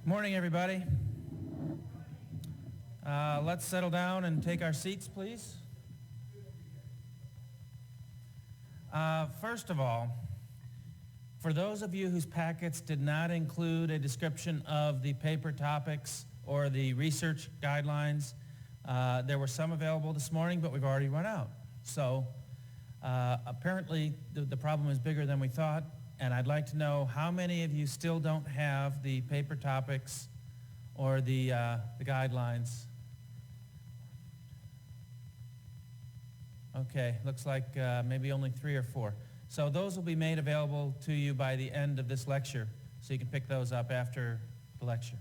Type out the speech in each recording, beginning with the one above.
Morning, everybody. Let's settle down and take our seats, please. First of all, for those of you whose packets did not include a description of the paper topics or the research guidelines, there were some available this morning, but we've already run out. So apparently the problem is bigger than we thought, and I'd like to know how many of you still don't have the paper topics or the guidelines. Okay, looks like maybe only 3 or 4. So those will be made available to you by the end of this lecture, so you can pick those up after the lecture.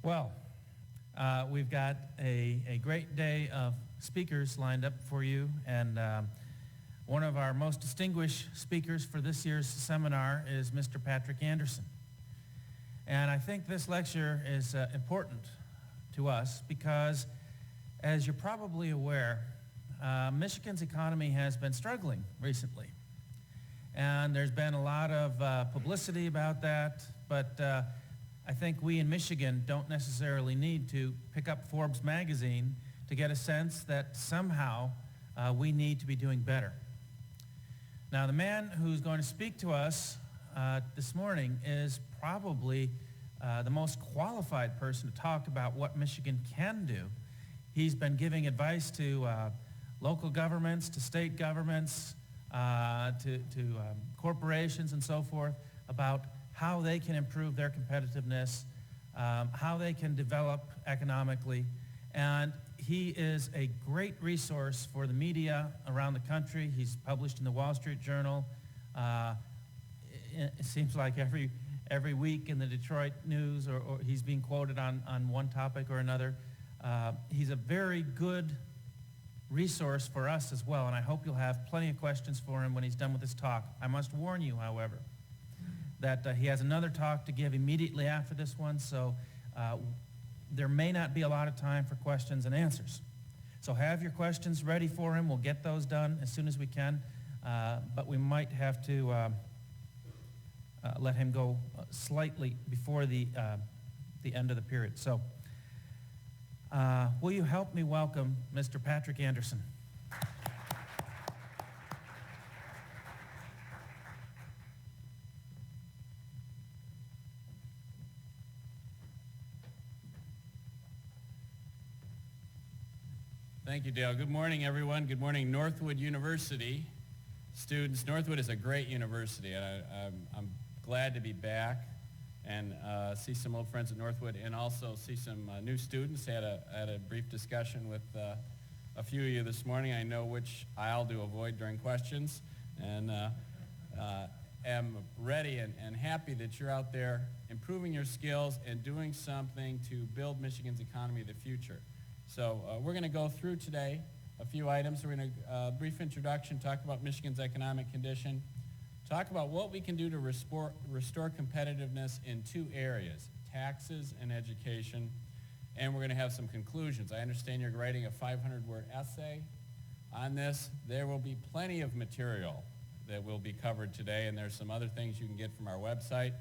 Well, we've got a great day of speakers lined up for you, and one of our most distinguished speakers for this year's seminar is Mr. Patrick Anderson. And I think this lecture is important to us because, as you're probably aware, Michigan's economy has been struggling recently. And there's been a lot of publicity about that, but I think we in Michigan don't necessarily need to pick up Forbes magazine to get a sense that somehow we need to be doing better. Now, the man who's going to speak to us this morning is probably the most qualified person to talk about what Michigan can do. He's been giving advice to local governments, to state governments, to corporations and so forth about how they can improve their competitiveness, how they can develop economically. And he is a great resource for the media around the country. He's published in the Wall Street Journal. It seems like every week in the Detroit News, or he's being quoted on one topic or another. He's a very good resource for us as well, and I hope you'll have plenty of questions for him when he's done with his talk. I must warn you, however, that he has another talk to give immediately after this one, so there may not be a lot of time for questions and answers. So have your questions ready for him. We'll get those done as soon as we can, but we might have to let him go slightly before the end of the period. So will you help me welcome Mr. Patrick Anderson? Thank you, Dale. Good morning, everyone. Good morning, Northwood University students. Northwood is a great university, and I'm glad to be back and see some old friends at Northwood, and also see some new students. Had a brief discussion with a few of you this morning. I know which aisle to avoid during questions, and am ready and happy that you're out there improving your skills and doing something to build Michigan's economy of the future. So we're going to go through today a few items. We're going to brief introduction, talk about Michigan's economic condition, talk about what we can do to restore competitiveness in 2 areas, taxes and education, and we're going to have some conclusions. I understand you're writing a 500-word essay on this. There will be plenty of material that will be covered today, and there's some other things you can get from our website.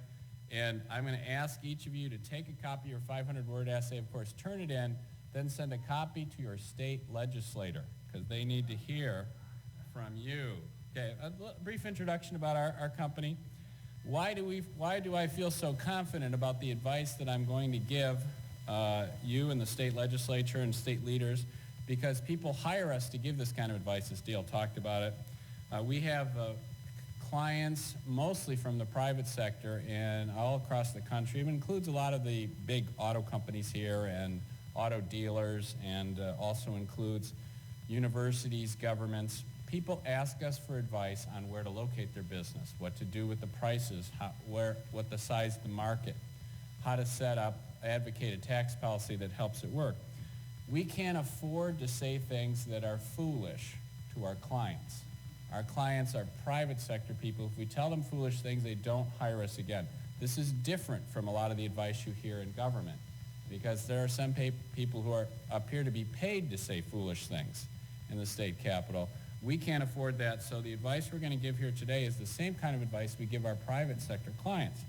And I'm going to ask each of you to take a copy of your 500-word essay, of course, turn it in, then send a copy to your state legislator, because they need to hear from you. Okay, a brief introduction about our company. Why do I feel so confident about the advice that I'm going to give you and the state legislature and state leaders? Because people hire us to give this kind of advice, as Dale talked about it. We have clients mostly from the private sector and all across the country. It includes a lot of the big auto companies here and auto dealers, and also includes universities, governments. People ask us for advice on where to locate their business, what to do with the prices, what the size of the market, how to set up, advocate a tax policy that helps it work. We can't afford to say things that are foolish to our clients. Our clients are private sector people. If we tell them foolish things, they don't hire us again. This is different from a lot of the advice you hear in government, because there are some people who appear to be paid to say foolish things in the state capitol. We can't afford that, so the advice we're going to give here today is the same kind of advice we give our private sector clients.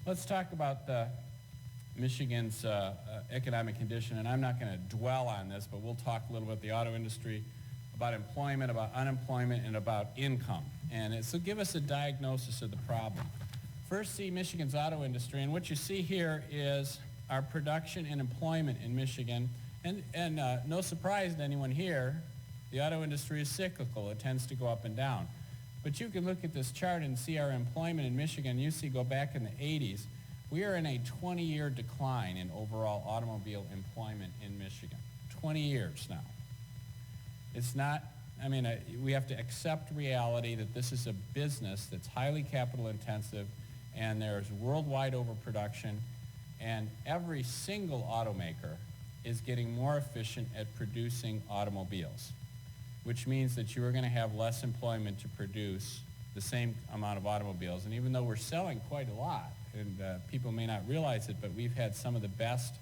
Let's talk about Michigan's economic condition, and I'm not going to dwell on this, but we'll talk a little bit about the auto industry, about employment, about unemployment, and about income. And so give us a diagnosis of the problem. First, see Michigan's auto industry, and what you see here is our production and employment in Michigan. And no surprise to anyone here, the auto industry is cyclical. It tends to go up and down. But you can look at this chart and see our employment in Michigan. You see, go back in the 80s, we are in a 20-year decline in overall automobile employment in Michigan. 20 years now. It's not, we have to accept reality that this is a business that's highly capital intensive, and there's worldwide overproduction, and every single automaker is getting more efficient at producing automobiles, which means that you are going to have less employment to produce the same amount of automobiles. And even though we're selling quite a lot, and people may not realize it, but we've had some of the best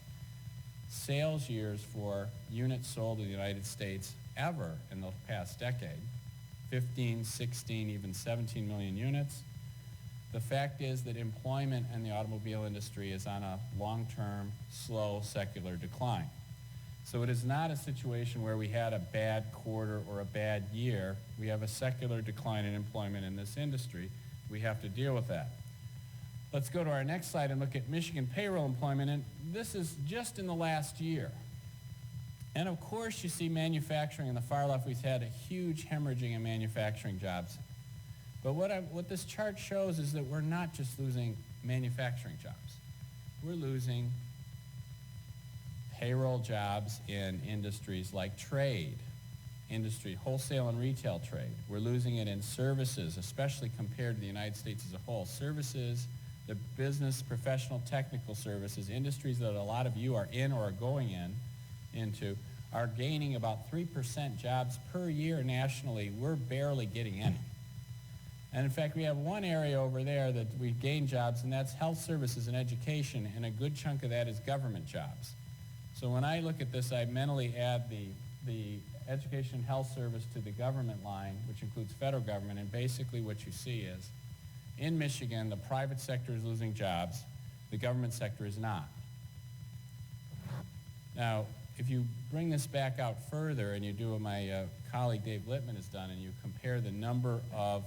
sales years for units sold in the United States ever in the past decade. 15, 16, even 17 million units. The fact is that employment in the automobile industry is on a long-term, slow, secular decline. So it is not a situation where we had a bad quarter or a bad year. We have a secular decline in employment in this industry. We have to deal with that. Let's go to our next slide and look at Michigan payroll employment, and this is just in the last year. And of course, you see manufacturing on the far left. We've had a huge hemorrhaging in manufacturing jobs. But what this chart shows is that we're not just losing manufacturing jobs. We're losing payroll jobs in industries like trade, wholesale and retail trade. We're losing it in services, especially compared to the United States as a whole. Services, the business, professional, technical services, industries that a lot of you are in or are going into, are gaining about 3% jobs per year nationally. We're barely getting any. And in fact, we have one area over there that we gain jobs, and that's health services and education, and a good chunk of that is government jobs. So when I look at this, I mentally add the education and health service to the government line, which includes federal government, and basically what you see is, in Michigan, the private sector is losing jobs, the government sector is not. Now, if you bring this back out further and you do what my colleague Dave Littman has done, and you compare the number of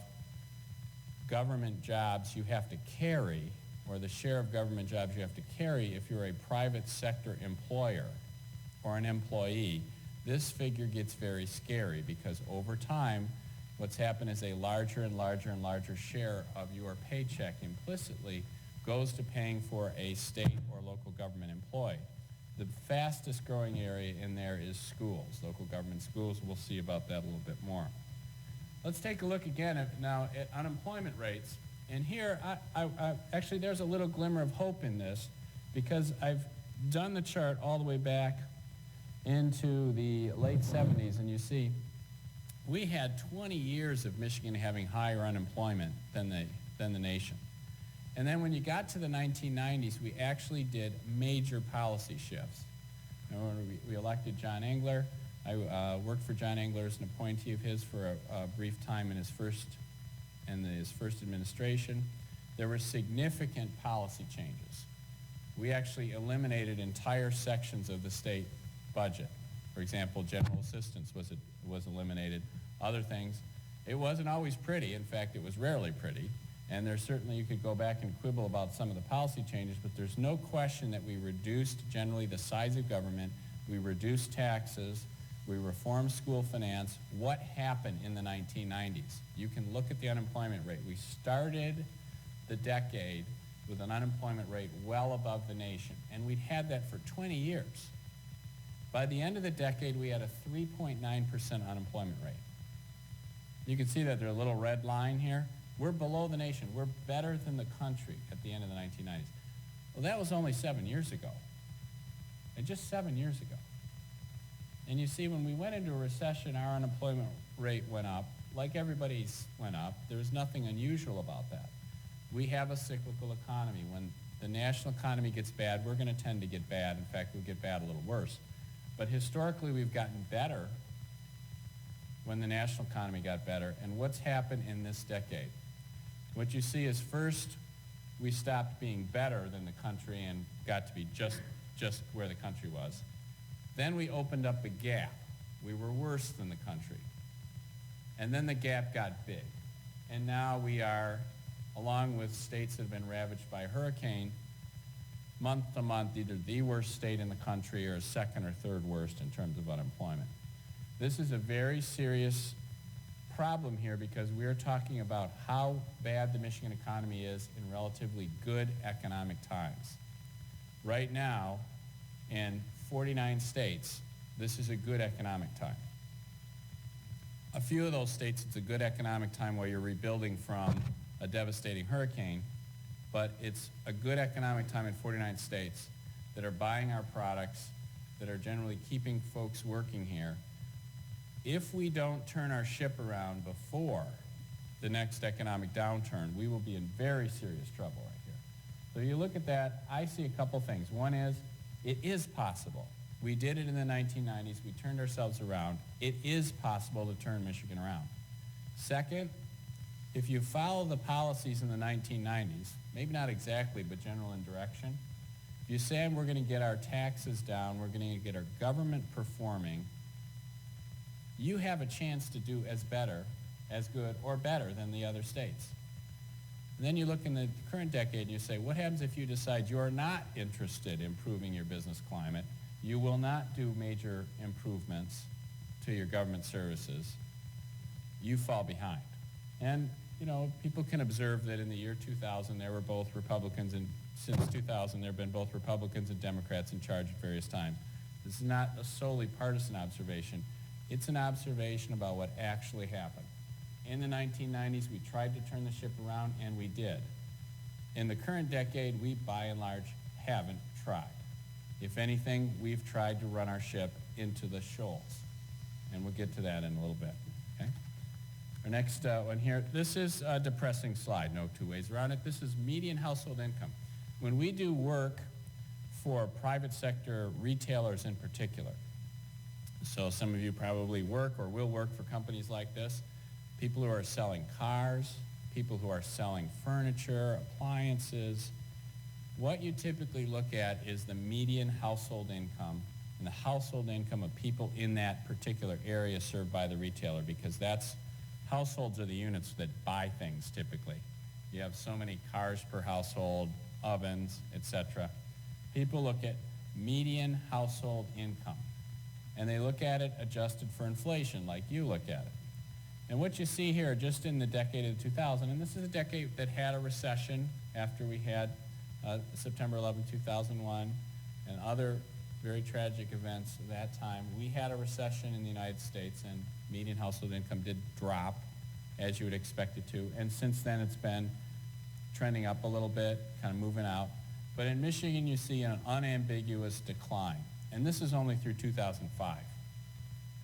government jobs you have to carry, or the share of government jobs you have to carry if you're a private sector employer or an employee, this figure gets very scary, because over time, what's happened is a larger and larger and larger share of your paycheck implicitly goes to paying for a state or local government employee. The fastest growing area in there is schools, local government schools. We'll see about that a little bit more. Let's take a look again now at unemployment rates. And here, actually, there's a little glimmer of hope in this, because I've done the chart all the way back into the late 70s, and you see we had 20 years of Michigan having higher unemployment than the nation. And then when you got to the 1990s, we actually did major policy shifts. We elected John Engler. I worked for John Engler as an appointee of his for a brief time in his first administration. There were significant policy changes. We actually eliminated entire sections of the state budget. For example, general assistance was eliminated. Other things, it wasn't always pretty. In fact, it was rarely pretty. And there's certainly, you could go back and quibble about some of the policy changes, but there's no question that we reduced generally the size of government. We reduced taxes. We reformed school finance. What happened in the 1990s? You can look at the unemployment rate. We started the decade with an unemployment rate well above the nation, and we'd had that for 20 years. By the end of the decade, we had a 3.9% unemployment rate. You can see that there's a little red line here. We're below the nation. We're better than the country at the end of the 1990s. Well, that was only 7 years ago. And just 7 years ago. And you see, when we went into a recession, our unemployment rate went up. Like everybody's went up. There was nothing unusual about that. We have a cyclical economy. When the national economy gets bad, we're going to tend to get bad. In fact, we'll get bad a little worse. But historically, we've gotten better when the national economy got better. And what's happened in this decade? What you see is first, we stopped being better than the country and got to be just where the country was. Then we opened up a gap. We were worse than the country. And then the gap got big. And now we are, along with states that have been ravaged by a hurricane, month to month, either the worst state in the country or second or third worst in terms of unemployment. This is a very serious problem here because we are talking about how bad the Michigan economy is in relatively good economic times. Right now, in 49 states, this is a good economic time. A few of those states, it's a good economic time while you're rebuilding from a devastating hurricane, but it's a good economic time in 49 states that are buying our products, that are generally keeping folks working here. If we don't turn our ship around before the next economic downturn, we will be in very serious trouble right here. So you look at that, I see a couple things. One is, it is possible. We did it in the 1990s. We turned ourselves around. It is possible to turn Michigan around. Second, if you follow the policies in the 1990s, maybe not exactly, but general in direction, if you say we're going to get our taxes down, we're going to get our government performing, you have a chance to do as good, or better than the other states. And then you look in the current decade and you say, what happens if you decide you're not interested in improving your business climate? You will not do major improvements to your government services. You fall behind. And, you know, people can observe that in the year 2000, there were both Republicans, and since 2000, there have been both Republicans and Democrats in charge at various times. This is not a solely partisan observation. It's an observation about what actually happened. In the 1990s, we tried to turn the ship around, and we did. In the current decade, we, by and large, haven't tried. If anything, we've tried to run our ship into the shoals. And we'll get to that in a little bit. Okay? Our next one here, this is a depressing slide, no two ways around it. This is median household income. When we do work for private sector retailers in particular, so some of you probably work or will work for companies like this, people who are selling cars, people who are selling furniture, appliances. What you typically look at is the median household income and the household income of people in that particular area served by the retailer, because households are the units that buy things typically. You have so many cars per household, ovens, etc. People look at median household income, and they look at it adjusted for inflation like you look at it. And what you see here, just in the decade of 2000, and this is a decade that had a recession after we had September 11, 2001, and other very tragic events at that time. We had a recession in the United States, and median household income did drop, as you would expect it to. And since then, it's been trending up a little bit, kind of moving out. But in Michigan, you see an unambiguous decline. And this is only through 2005.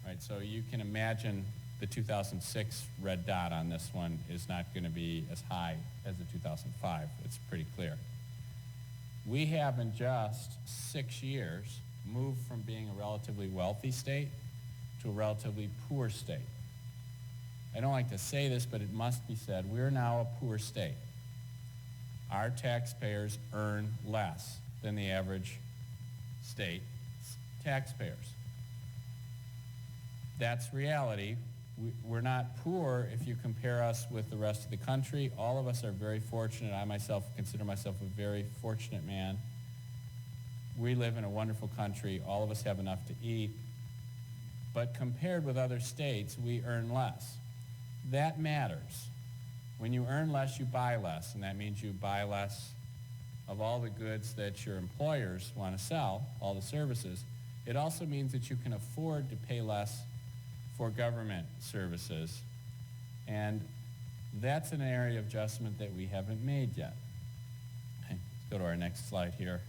Right? So you can imagine the 2006 red dot on this one is not going to be as high as the 2005. It's pretty clear. We have in just 6 years moved from being a relatively wealthy state to a relatively poor state. I don't like to say this, but it must be said. We're now a poor state. Our taxpayers earn less than the average state taxpayers. That's reality. We're not poor if you compare us with the rest of the country. All of us are very fortunate. I myself consider myself a very fortunate man. We live in a wonderful country. All of us have enough to eat. But compared with other states, we earn less. That matters. When you earn less, you buy less, and that means you buy less of all the goods that your employers want to sell, all the services. It also means that you can afford to pay less for government services. And that's an area of adjustment that we haven't made yet. Okay, let's go to our next slide here.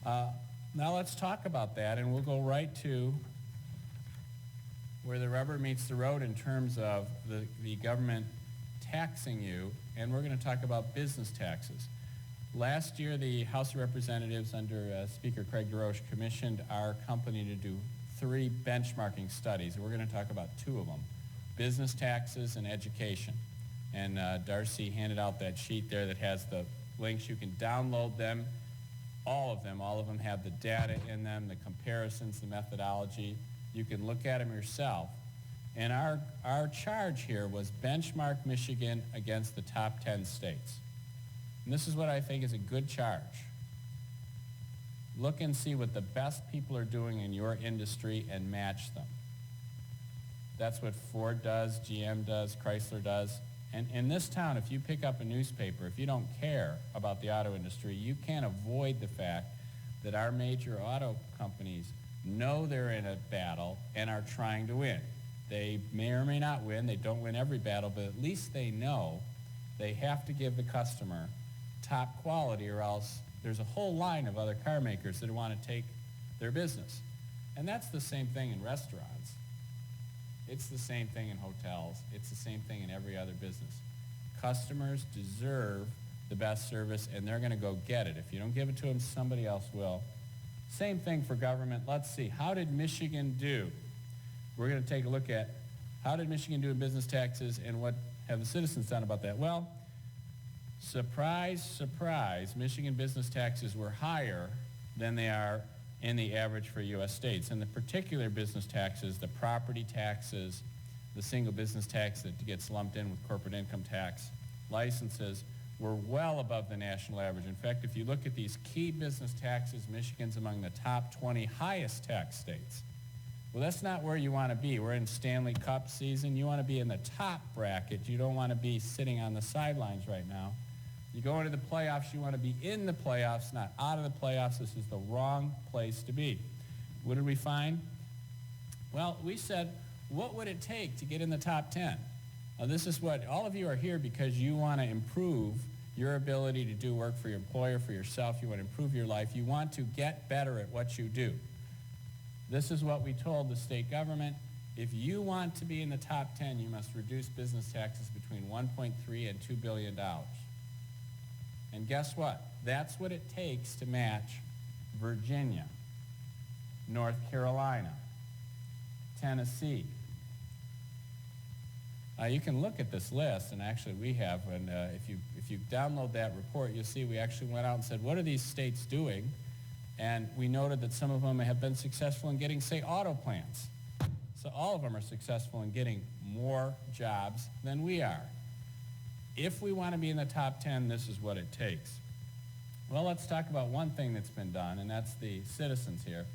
Now let's talk about that, and we'll go right to where the rubber meets the road in terms of the government taxing you, and we're going to talk about business taxes. Last year, the House of Representatives under Speaker Craig DeRoche commissioned our company to do 3 benchmarking studies. We're going to talk about 2 of them, business taxes and education. And Darcy handed out that sheet there that has the links. You can download them, all of them. All of them have the data in them, the comparisons, the methodology. You can look at them yourself. And our charge here was benchmark Michigan against the top 10 states. And this is what I think is a good charge. Look and see what the best people are doing in your industry and match them. That's what Ford does, GM does, Chrysler does. And in this town, if you pick up a newspaper, if you don't care about the auto industry, you can't avoid the fact that our major auto companies know they're in a battle and are trying to win. They may or may not win. They don't win every battle, but at least they know they have to give the customer top quality, or else there's a whole line of other car makers that want to take their business. And that's the same thing in restaurants. It's the same thing in hotels. It's the same thing in every other business. Customers deserve the best service, and they're going to go get it. If you don't give it to them, somebody else will. Same thing for government. Let's see. How did Michigan do? We're going to take a look at how did Michigan do in business taxes, and what have the citizens done about that? Well, surprise, surprise, Michigan business taxes were higher than they are in the average for U.S. states. And the particular business taxes, the property taxes, the single business tax that gets lumped in with corporate income tax, licenses, were well above the national average. In fact, if you look at these key business taxes, Michigan's among the top 20 highest tax states. Well, that's not where you want to be. We're in Stanley Cup season. You want to be in the top bracket. You don't want to be sitting on the sidelines right now. You go into the playoffs, you want to be in the playoffs, not out of the playoffs. This is the wrong place to be. What did we find? Well, we said, what would it take to get in the top 10? Now, this is what, all of you are here because you want to improve your ability to do work for your employer, for yourself. You want to improve your life. You want to get better at what you do. This is what we told the state government. If you want to be in the top 10, you must reduce business taxes between $1.3 and $2 billion. And guess what? That's what it takes to match Virginia, North Carolina, Tennessee. You can look at this list, and actually we have, and if you download that report, you'll see we actually went out and said, what are these states doing? And we noted that some of them have been successful in getting, say, auto plants. So all of them are successful in getting more jobs than we are. If we want to be in the top 10, this is what it takes. Well, let's talk about one thing that's been done, and that's the citizens here.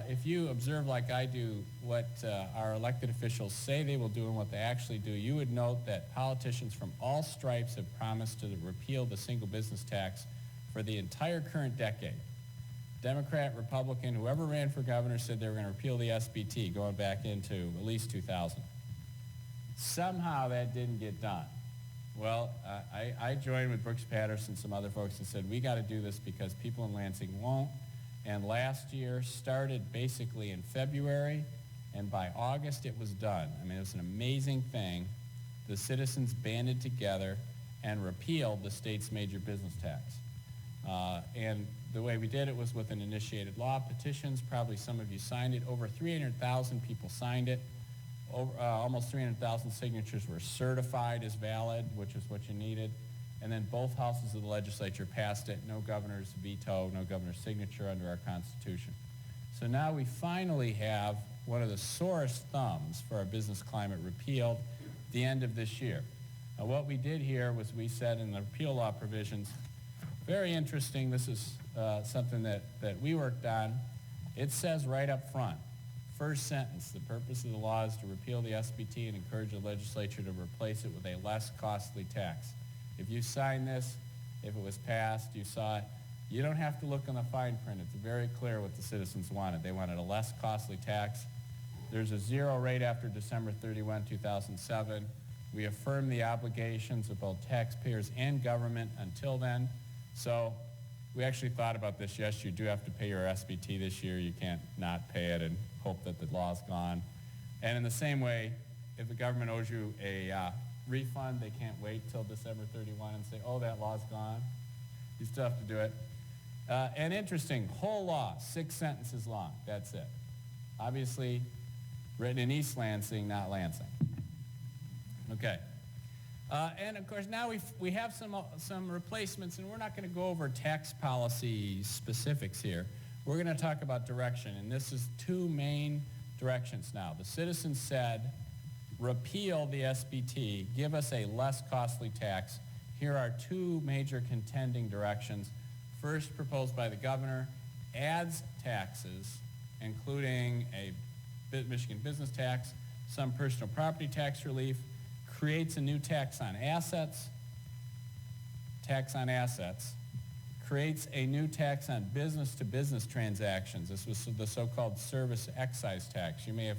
If you observe, like I do, what our elected officials say they will do and what they actually do, you would note that politicians from all stripes have promised to repeal the single business tax for the entire current decade. Democrat, Republican, whoever ran for governor said they were going to repeal the SBT going back into at least 2000. Somehow that didn't get done. Well, I joined with Brooks Patterson, some other folks, and said, we got to do this because people in Lansing won't. And last year started basically in February, and by August it was done. I mean, it was an amazing thing. The citizens banded together and repealed the state's major business tax. And the way we did it was with an initiated law, petitions. Probably some of you signed it. Over 300,000 people signed it. Almost 300,000 signatures were certified as valid, which is what you needed. And then both houses of the legislature passed it. No governor's veto, no governor's signature under our Constitution. So now we finally have one of the sorest thumbs for our business climate repealed at the end of this year. Now, what we did here was we said in the repeal law provisions, very interesting, this is something that we worked on. It says right up front, first sentence, the purpose of the law is to repeal the SBT and encourage the legislature to replace it with a less costly tax. If you sign this, if it was passed, you saw it, you don't have to look on the fine print. It's very clear what the citizens wanted. They wanted a less costly tax. There's a zero rate after December 31, 2007. We affirm the obligations of both taxpayers and government until then. So we actually thought about this. Yes, you do have to pay your SBT this year. You can't not pay it and hope that the law's gone. And in the same way, if the government owes you a refund, they can't wait till December 31 and say, oh, that law's gone. You still have to do it. And interesting, whole law, 6 sentences long. That's it. Obviously, written in East Lansing, not Lansing. Okay. And of course, now we have some replacements, and we're not going to go over tax policy specifics here. We're going to talk about direction, and this is two main directions now. The citizens said, repeal the SBT, give us a less costly tax. Here are two major contending directions. First, proposed by the governor, adds taxes, including a Michigan business tax, some personal property tax relief, creates a new tax on assets, creates a new tax on business-to-business transactions. This was the so-called service excise tax. You may have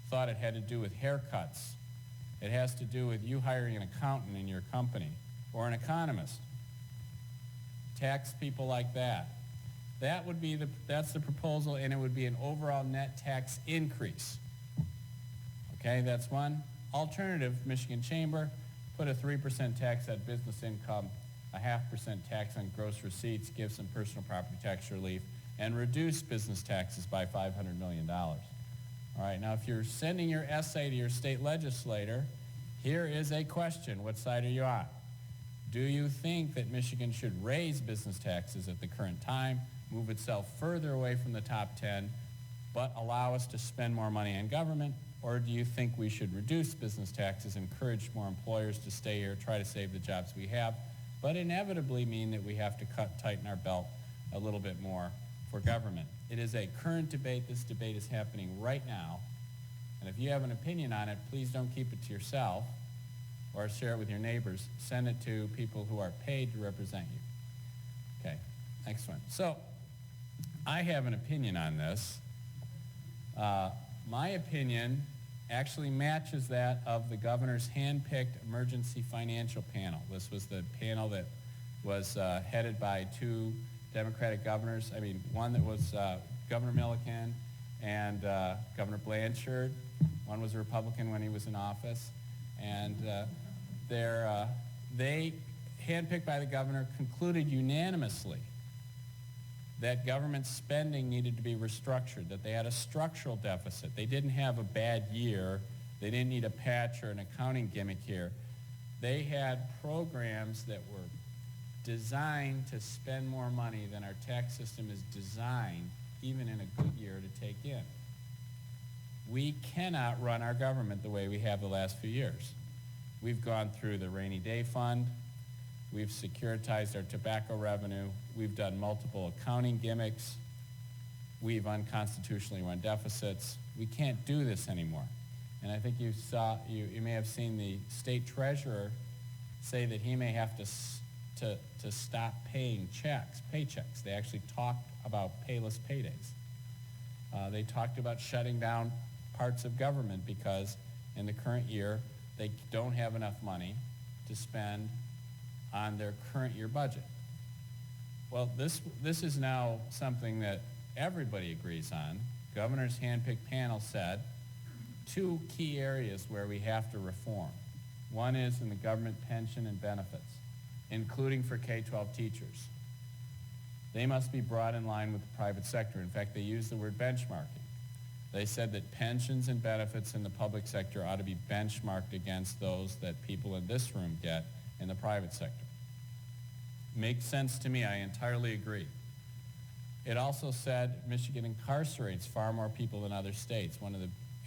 thought it had to do with haircuts. It has to do with you hiring an accountant in your company or an economist. Tax people like that. That's the proposal, and it would be an overall net tax increase. Okay, that's one. Alternative, Michigan Chamber, put a 3% tax on business income, a 0.5% tax on gross receipts, give some personal property tax relief, and reduce business taxes by $500 million. All right, now if you're sending your essay to your state legislator, here is a question. What side are you on? Do you think that Michigan should raise business taxes at the current time, move itself further away from the top 10, but allow us to spend more money on government? Or do you think we should reduce business taxes, encourage more employers to stay here, try to save the jobs we have, but inevitably mean that we have to tighten our belt a little bit more for government? It is a current debate. This debate is happening right now. And if you have an opinion on it, please don't keep it to yourself or share it with your neighbors. Send it to people who are paid to represent you. Okay, next one. So I have an opinion on this. My opinion actually matches that of the governor's hand-picked emergency financial panel. This was the panel that was headed by two Democratic governors. I mean, one that was Governor Milliken and Governor Blanchard. One was a Republican when he was in office. And they, handpicked by the governor, concluded unanimously that government spending needed to be restructured, that they had a structural deficit. They didn't have a bad year. They didn't need a patch or an accounting gimmick here. They had programs that were designed to spend more money than our tax system is designed, even in a good year, to take in. We cannot run our government the way we have the last few years. We've gone through the rainy day fund. We've securitized our tobacco revenue. We've done multiple accounting gimmicks. We've unconstitutionally run deficits. We can't do this anymore. And I think you may have seen the state treasurer say that he may have to stop paying paychecks. They actually talked about payless paydays. They talked about shutting down parts of government because in the current year, they don't have enough money to spend on their current year budget. Well, this is now something that everybody agrees on. Governor's handpicked panel said two key areas where we have to reform. One is in the government pension and benefits, including for K-12 teachers. They must be brought in line with the private sector. In fact, they used the word benchmarking. They said that pensions and benefits in the public sector ought to be benchmarked against those that people in this room get in the private sector. Makes sense to me. I entirely agree. It also said Michigan incarcerates far more people than other states.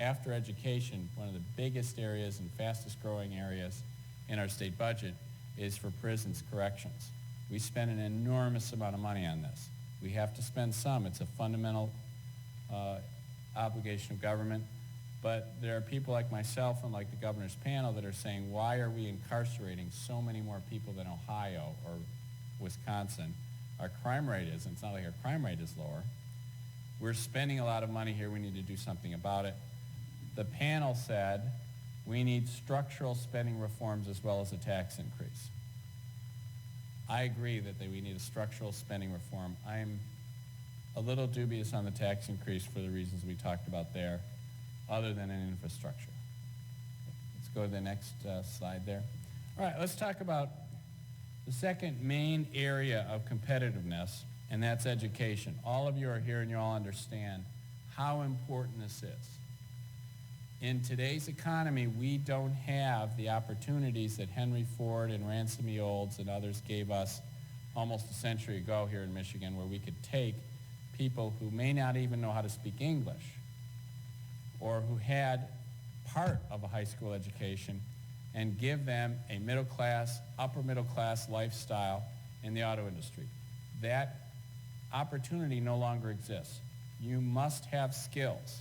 After education, one of the biggest areas and fastest growing areas in our state budget is for prisons corrections. We spend an enormous amount of money on this. We have to spend some. It's a fundamental obligation of government. But there are people like myself and like the governor's panel that are saying, why are we incarcerating so many more people than Ohio or Wisconsin? Our crime rate is. It's not like our crime rate is lower. We're spending a lot of money here. We need to do something about it. The panel said we need structural spending reforms as well as a tax increase. I agree that we need a structural spending reform. I'm a little dubious on the tax increase for the reasons we talked about there, other than in infrastructure. Let's go to the next slide there. All right, let's talk about the second main area of competitiveness, and that's education. All of you are here and you all understand how important this is. In today's economy, we don't have the opportunities that Henry Ford and Ransom E. Olds and others gave us almost a century ago here in Michigan, where we could take people who may not even know how to speak English or who had part of a high school education and give them a middle class, upper middle class lifestyle in the auto industry. That opportunity no longer exists. You must have skills.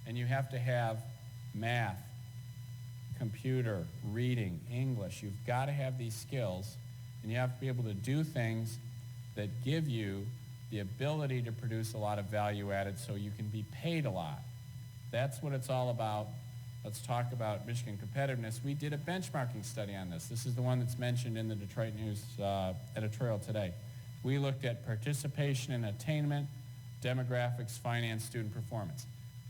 And you have to have math, computer, reading, English. You've got to have these skills, and you have to be able to do things that give you the ability to produce a lot of value added so you can be paid a lot. That's what it's all about. Let's talk about Michigan competitiveness. We did a benchmarking study on this. This is the one that's mentioned in the Detroit News editorial today. We looked at participation and attainment, demographics, finance, student performance.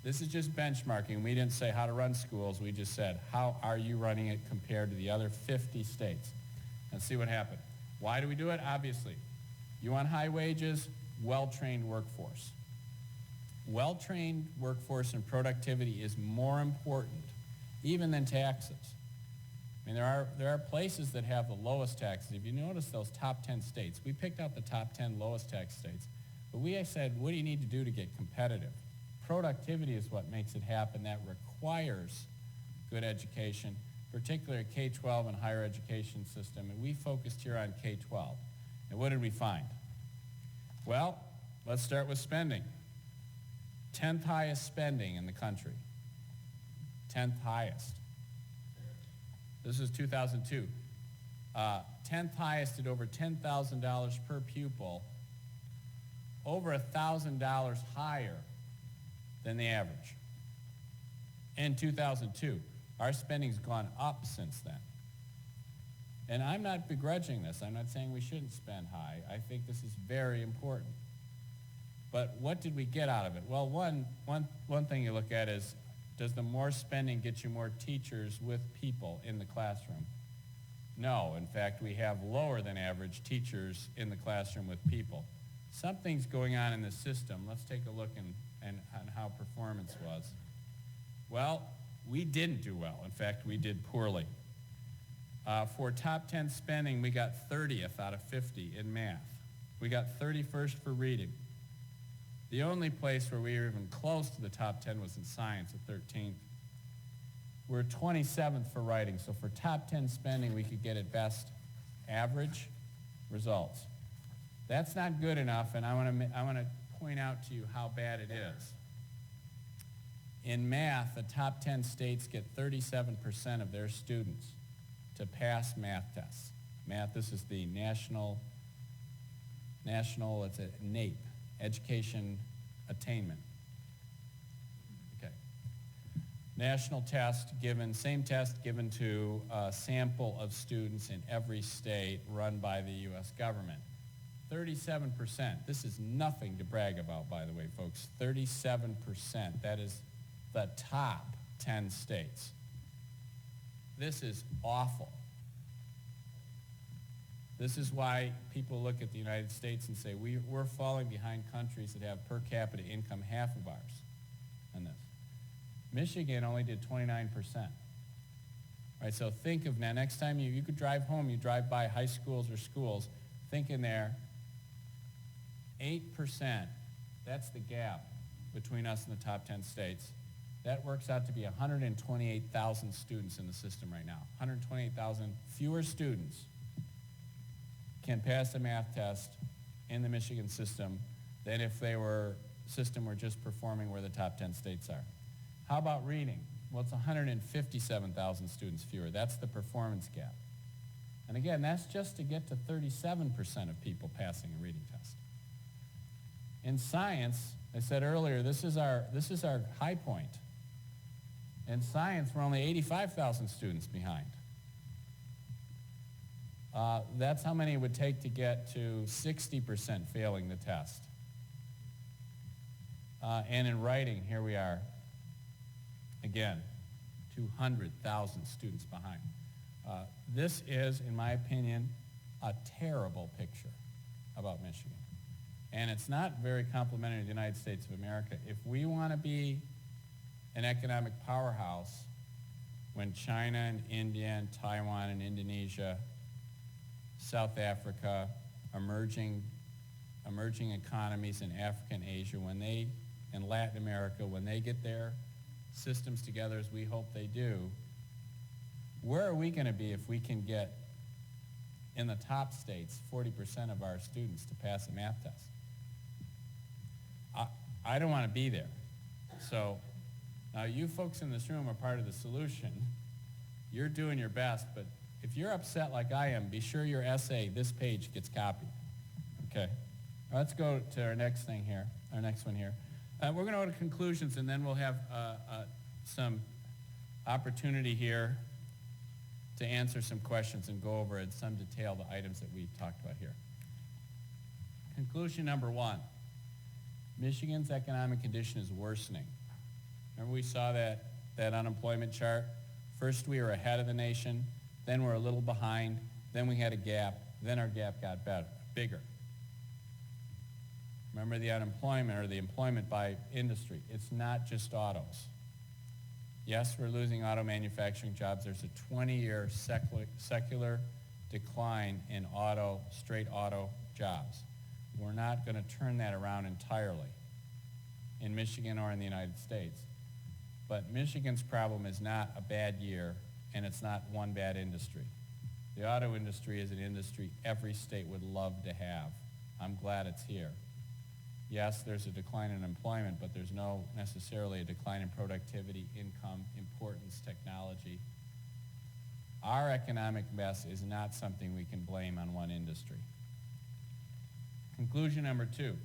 This is just benchmarking. We didn't say how to run schools. We just said, how are you running it compared to the other 50 states? And see what happened. Why do we do it? Obviously, you want high wages, well-trained workforce. Well-trained workforce and productivity is more important even than taxes. I mean, there are places that have the lowest taxes. If you notice those top 10 states, we picked out the top 10 lowest tax states. But we said, what do you need to do to get competitive? Productivity is what makes it happen. That requires good education, particularly a K-12 and higher education system. And we focused here on K-12. And what did we find? Well, let's start with spending. 10th highest spending in the country. 10th highest. This is 2002. 10th highest at over $10,000 per pupil, over $1,000 higher than the average. In 2002, our spending's gone up since then. And I'm not begrudging this. I'm not saying we shouldn't spend high. I think this is very important. But what did we get out of it? Well, one thing you look at is, does the more spending get you more teachers with people in the classroom? No. In fact, we have lower than average teachers in the classroom with people. Something's going on in the system. Let's take a look on how performance was. Well, we didn't do well. In fact, we did poorly. For top 10 spending, we got 30th out of 50 in math. We got 31st for reading. The only place where we were even close to the top 10 was in science at 13th. We're 27th for writing, so for top 10 spending, we could get at best average results. That's not good enough, and I want to point out to you how bad it is. In math, the top 10 states get 37% of their students to pass math tests. Math, this is the national, it's a NAEP, Education Attainment. Okay. National test given, same test given to a sample of students in every state run by the U.S. government. 37%. This is nothing to brag about, by the way, folks. 37%. That is the top 10 states. This is awful. This is why people look at the United States and say, we're falling behind countries that have per capita income half of ours on this. Michigan only did 29%. Right, so think of now, next time you could drive home, you drive by high schools or schools, think in there, 8%, that's the gap between us and the top 10 states. That works out to be 128,000 students in the system right now. 128,000 fewer students can pass a math test in the Michigan system than if system were just performing where the top 10 states are. How about reading? Well, it's 157,000 students fewer. That's the performance gap. And again, that's just to get to 37% of people passing a reading test. In science, I said earlier, this is our high point. In science, we're only 85,000 students behind. That's how many it would take to get to 60% failing the test. And in writing, here we are, again, 200,000 students behind. This is, in my opinion, a terrible picture about Michigan. And it's not very complimentary to the United States of America. If we want to be an economic powerhouse when China and India and Taiwan and Indonesia, South Africa, emerging economies in Africa and Asia, and Latin America, when they get their systems together as we hope they do, where are we going to be if we can get in the top states 40% of our students to pass a math test? I don't want to be there. So now you folks in this room are part of the solution. You're doing your best, but if you're upset like I am, be sure your essay, this page, gets copied. Okay. Let's go to our next one here. We're going to go to conclusions, and then we'll have some opportunity here to answer some questions and go over in some detail the items that we talked about here. Conclusion number 1, Michigan's economic condition is worsening. Remember we saw that unemployment chart? First we were ahead of the nation, then we're a little behind, then we had a gap, then our gap got bigger. Remember the unemployment or the employment by industry. It's not just autos. Yes, we're losing auto manufacturing jobs. There's a 20-year secular decline in straight auto jobs. We're not going to turn that around entirely in Michigan or in the United States. But Michigan's problem is not a bad year, and it's not one bad industry. The auto industry is an industry every state would love to have. I'm glad it's here. Yes, there's a decline in employment, but there's no necessarily a decline in productivity, income, importance, technology. Our economic mess is not something we can blame on one industry. Conclusion number 2.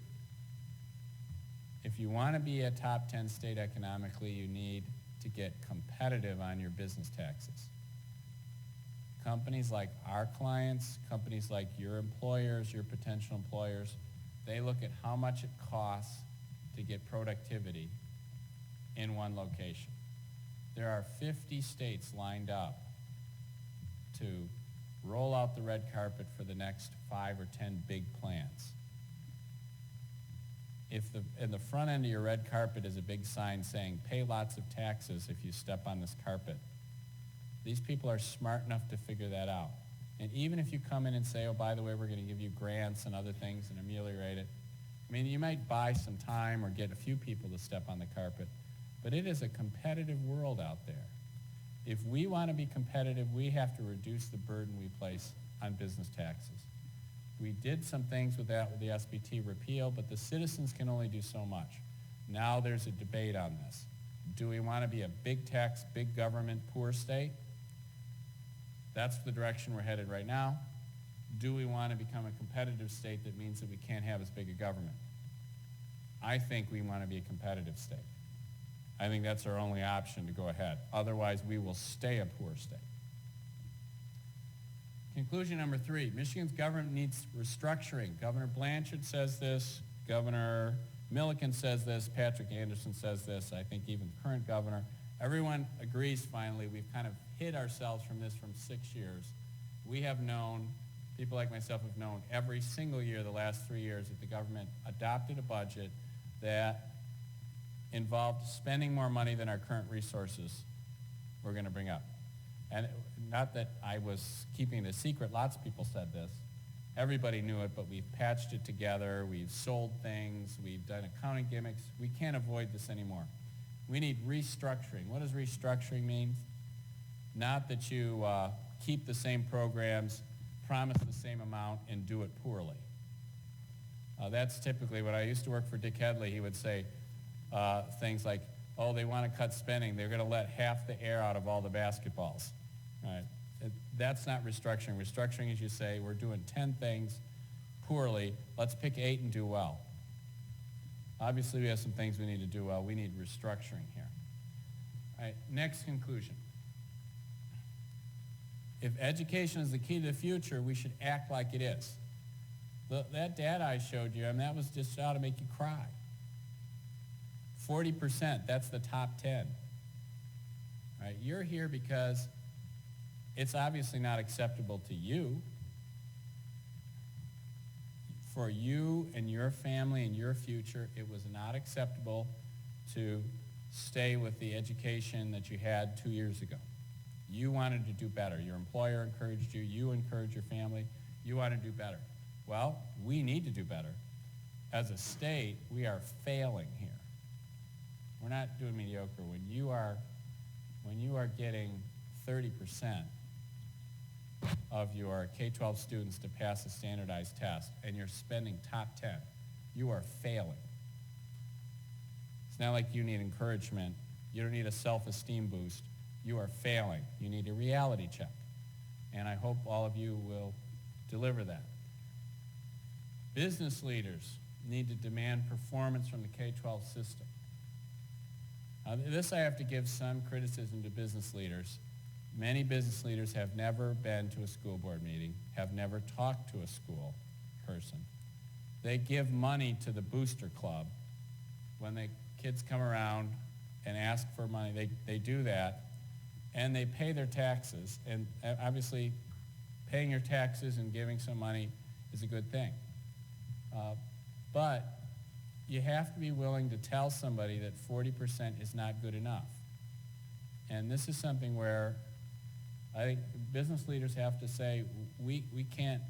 If you want to be a top 10 state economically, you need to get competitive on your business taxes. Companies like our clients, companies like your employers, your potential employers, they look at how much it costs to get productivity in one location. There are 50 states lined up to roll out the red carpet for the next 5 or 10 big plans. If in the front end of your red carpet is a big sign saying, pay lots of taxes if you step on this carpet, these people are smart enough to figure that out. And even if you come in and say, oh, by the way, we're going to give you grants and other things and ameliorate it, I mean, you might buy some time or get a few people to step on the carpet, but it is a competitive world out there. If we want to be competitive, we have to reduce the burden we place on business taxes. We did some things with that with the SBT repeal, but the citizens can only do so much. Now there's a debate on this. Do we want to be a big tax, big government, poor state? That's the direction we're headed right now. Do we want to become a competitive state that means that we can't have as big a government? I think we want to be a competitive state. I think that's our only option to go ahead. Otherwise, we will stay a poor state. Conclusion number 3, Michigan's government needs restructuring. Governor Blanchard says this, Governor Milliken says this, Patrick Anderson says this, I think even the current governor. Everyone agrees finally. We've kind of hid ourselves from this from 6 years. We have known, people like myself have known every single year the last 3 years that the government adopted a budget that involved spending more money than our current resources were going to bring up. And not that I was keeping it a secret, lots of people said this. Everybody knew it, but we've patched it together, we've sold things, we've done accounting gimmicks. We can't avoid this anymore. We need restructuring. What does restructuring mean? Not that you keep the same programs, promise the same amount, and do it poorly. That's typically when I used to work for Dick Headley, he would say things like, oh, they want to cut spending. They're going to let half the air out of all the basketballs. All right. That's not restructuring. Restructuring is you say, we're doing 10 things poorly. Let's pick 8 and do well. Obviously, we have some things we need to do well. We need restructuring here. All right, next conclusion. If education is the key to the future, we should act like it is. That data I showed you, that was just out to make you cry. 40%, that's the top 10. All right, you're here because it's obviously not acceptable to you. For you and your family and your future, it was not acceptable to stay with the education that you had 2 years ago. You wanted to do better. Your employer encouraged you. You encouraged your family. You want to do better. Well, we need to do better. As a state, we are failing here. We're not doing mediocre. When you are getting 30% of your K-12 students to pass a standardized test and you're spending top 10, you are failing. It's not like you need encouragement. You don't need a self-esteem boost. You are failing. You need a reality check. And I hope all of you will deliver that. Business leaders need to demand performance from the K-12 system. This I have to give some criticism to business leaders. Many business leaders have never been to a school board meeting, have never talked to a school person. They give money to the booster club. When the kids come around and ask for money, they do that, and they pay their taxes. And obviously, paying your taxes and giving some money is a good thing. But you have to be willing to tell somebody that 40% is not good enough. And this is something where I think business leaders have to say, we can't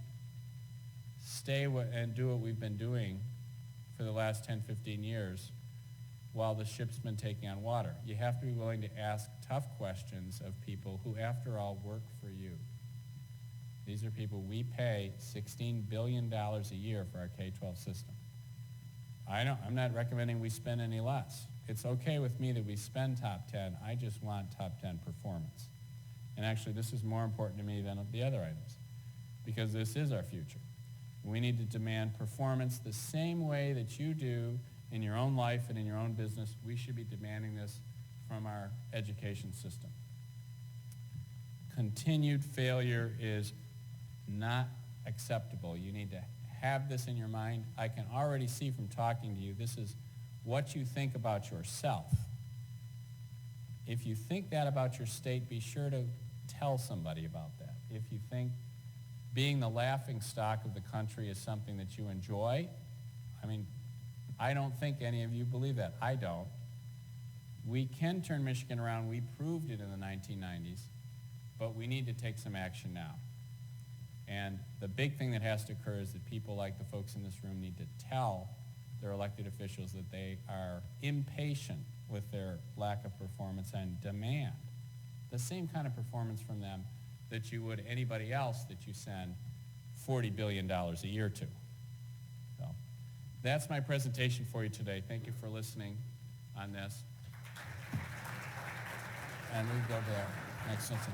stay and do what we've been doing for the last 10, 15 years while the ship's been taking on water. You have to be willing to ask tough questions of people who, after all, work for you. These are people we pay $16 billion a year for our K-12 system. I'm not recommending we spend any less. It's okay with me that we spend top 10. I just want top 10 performance. And actually, this is more important to me than the other items, because this is our future. We need to demand performance the same way that you do in your own life and in your own business. We should be demanding this from our education system. Continued failure is not acceptable. You need to have this in your mind. I can already see from talking to you, this is what you think about yourself. If you think that about your state, be sure to tell somebody about that. If you think being the laughing stock of the country is something that you enjoy, I don't think any of you believe that. I don't. We can turn Michigan around. We proved it in the 1990s, but we need to take some action now. And the big thing that has to occur is that people like the folks in this room need to tell their elected officials that they are impatient with their lack of performance and demand the same kind of performance from them that you would anybody else that you send $40 billion a year to. So that's my presentation for you today. Thank you for listening on this. And we go there. Next sentence.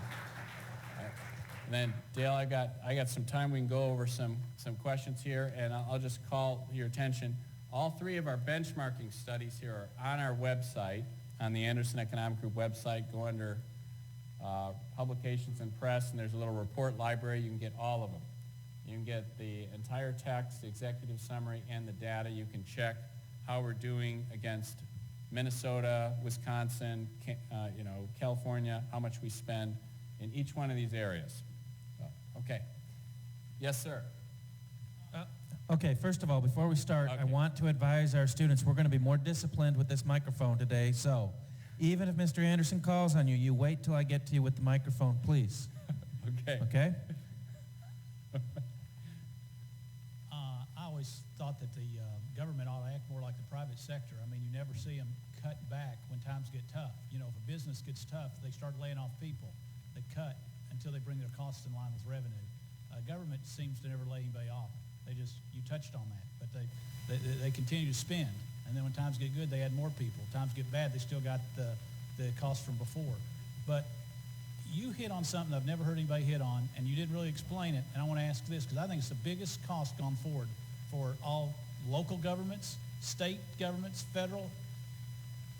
And then, Dale, I got some time. We can go over some questions here, and I'll just call your attention. All three of our benchmarking studies here are on our website, on the Anderson Economic Group website. Go under Publications and Press, and there's a little report library. You can get all of them. You can get the entire text, the executive summary, and the data. You can check how we're doing against Minnesota, Wisconsin, California, how much we spend in each one of these areas. Okay. Yes, sir. Okay, first of all, before we start, I want to advise our students we're going to be more disciplined with this microphone today. So even if Mr. Anderson calls on you, you wait till I get to you with the microphone, please. Okay. Okay? I always thought that the government ought to act more like the private sector. You never see them cut back when times get tough. If a business gets tough, they start laying off people. They cut until they bring their costs in line with revenue. Government seems to never lay anybody off. You touched on that, but they continue to spend. And then when times get good, they add more people. Times get bad, they still got the cost from before. But you hit on something I've never heard anybody hit on, and you didn't really explain it. And I want to ask this, because I think it's the biggest cost gone forward for all local governments, state governments, federal.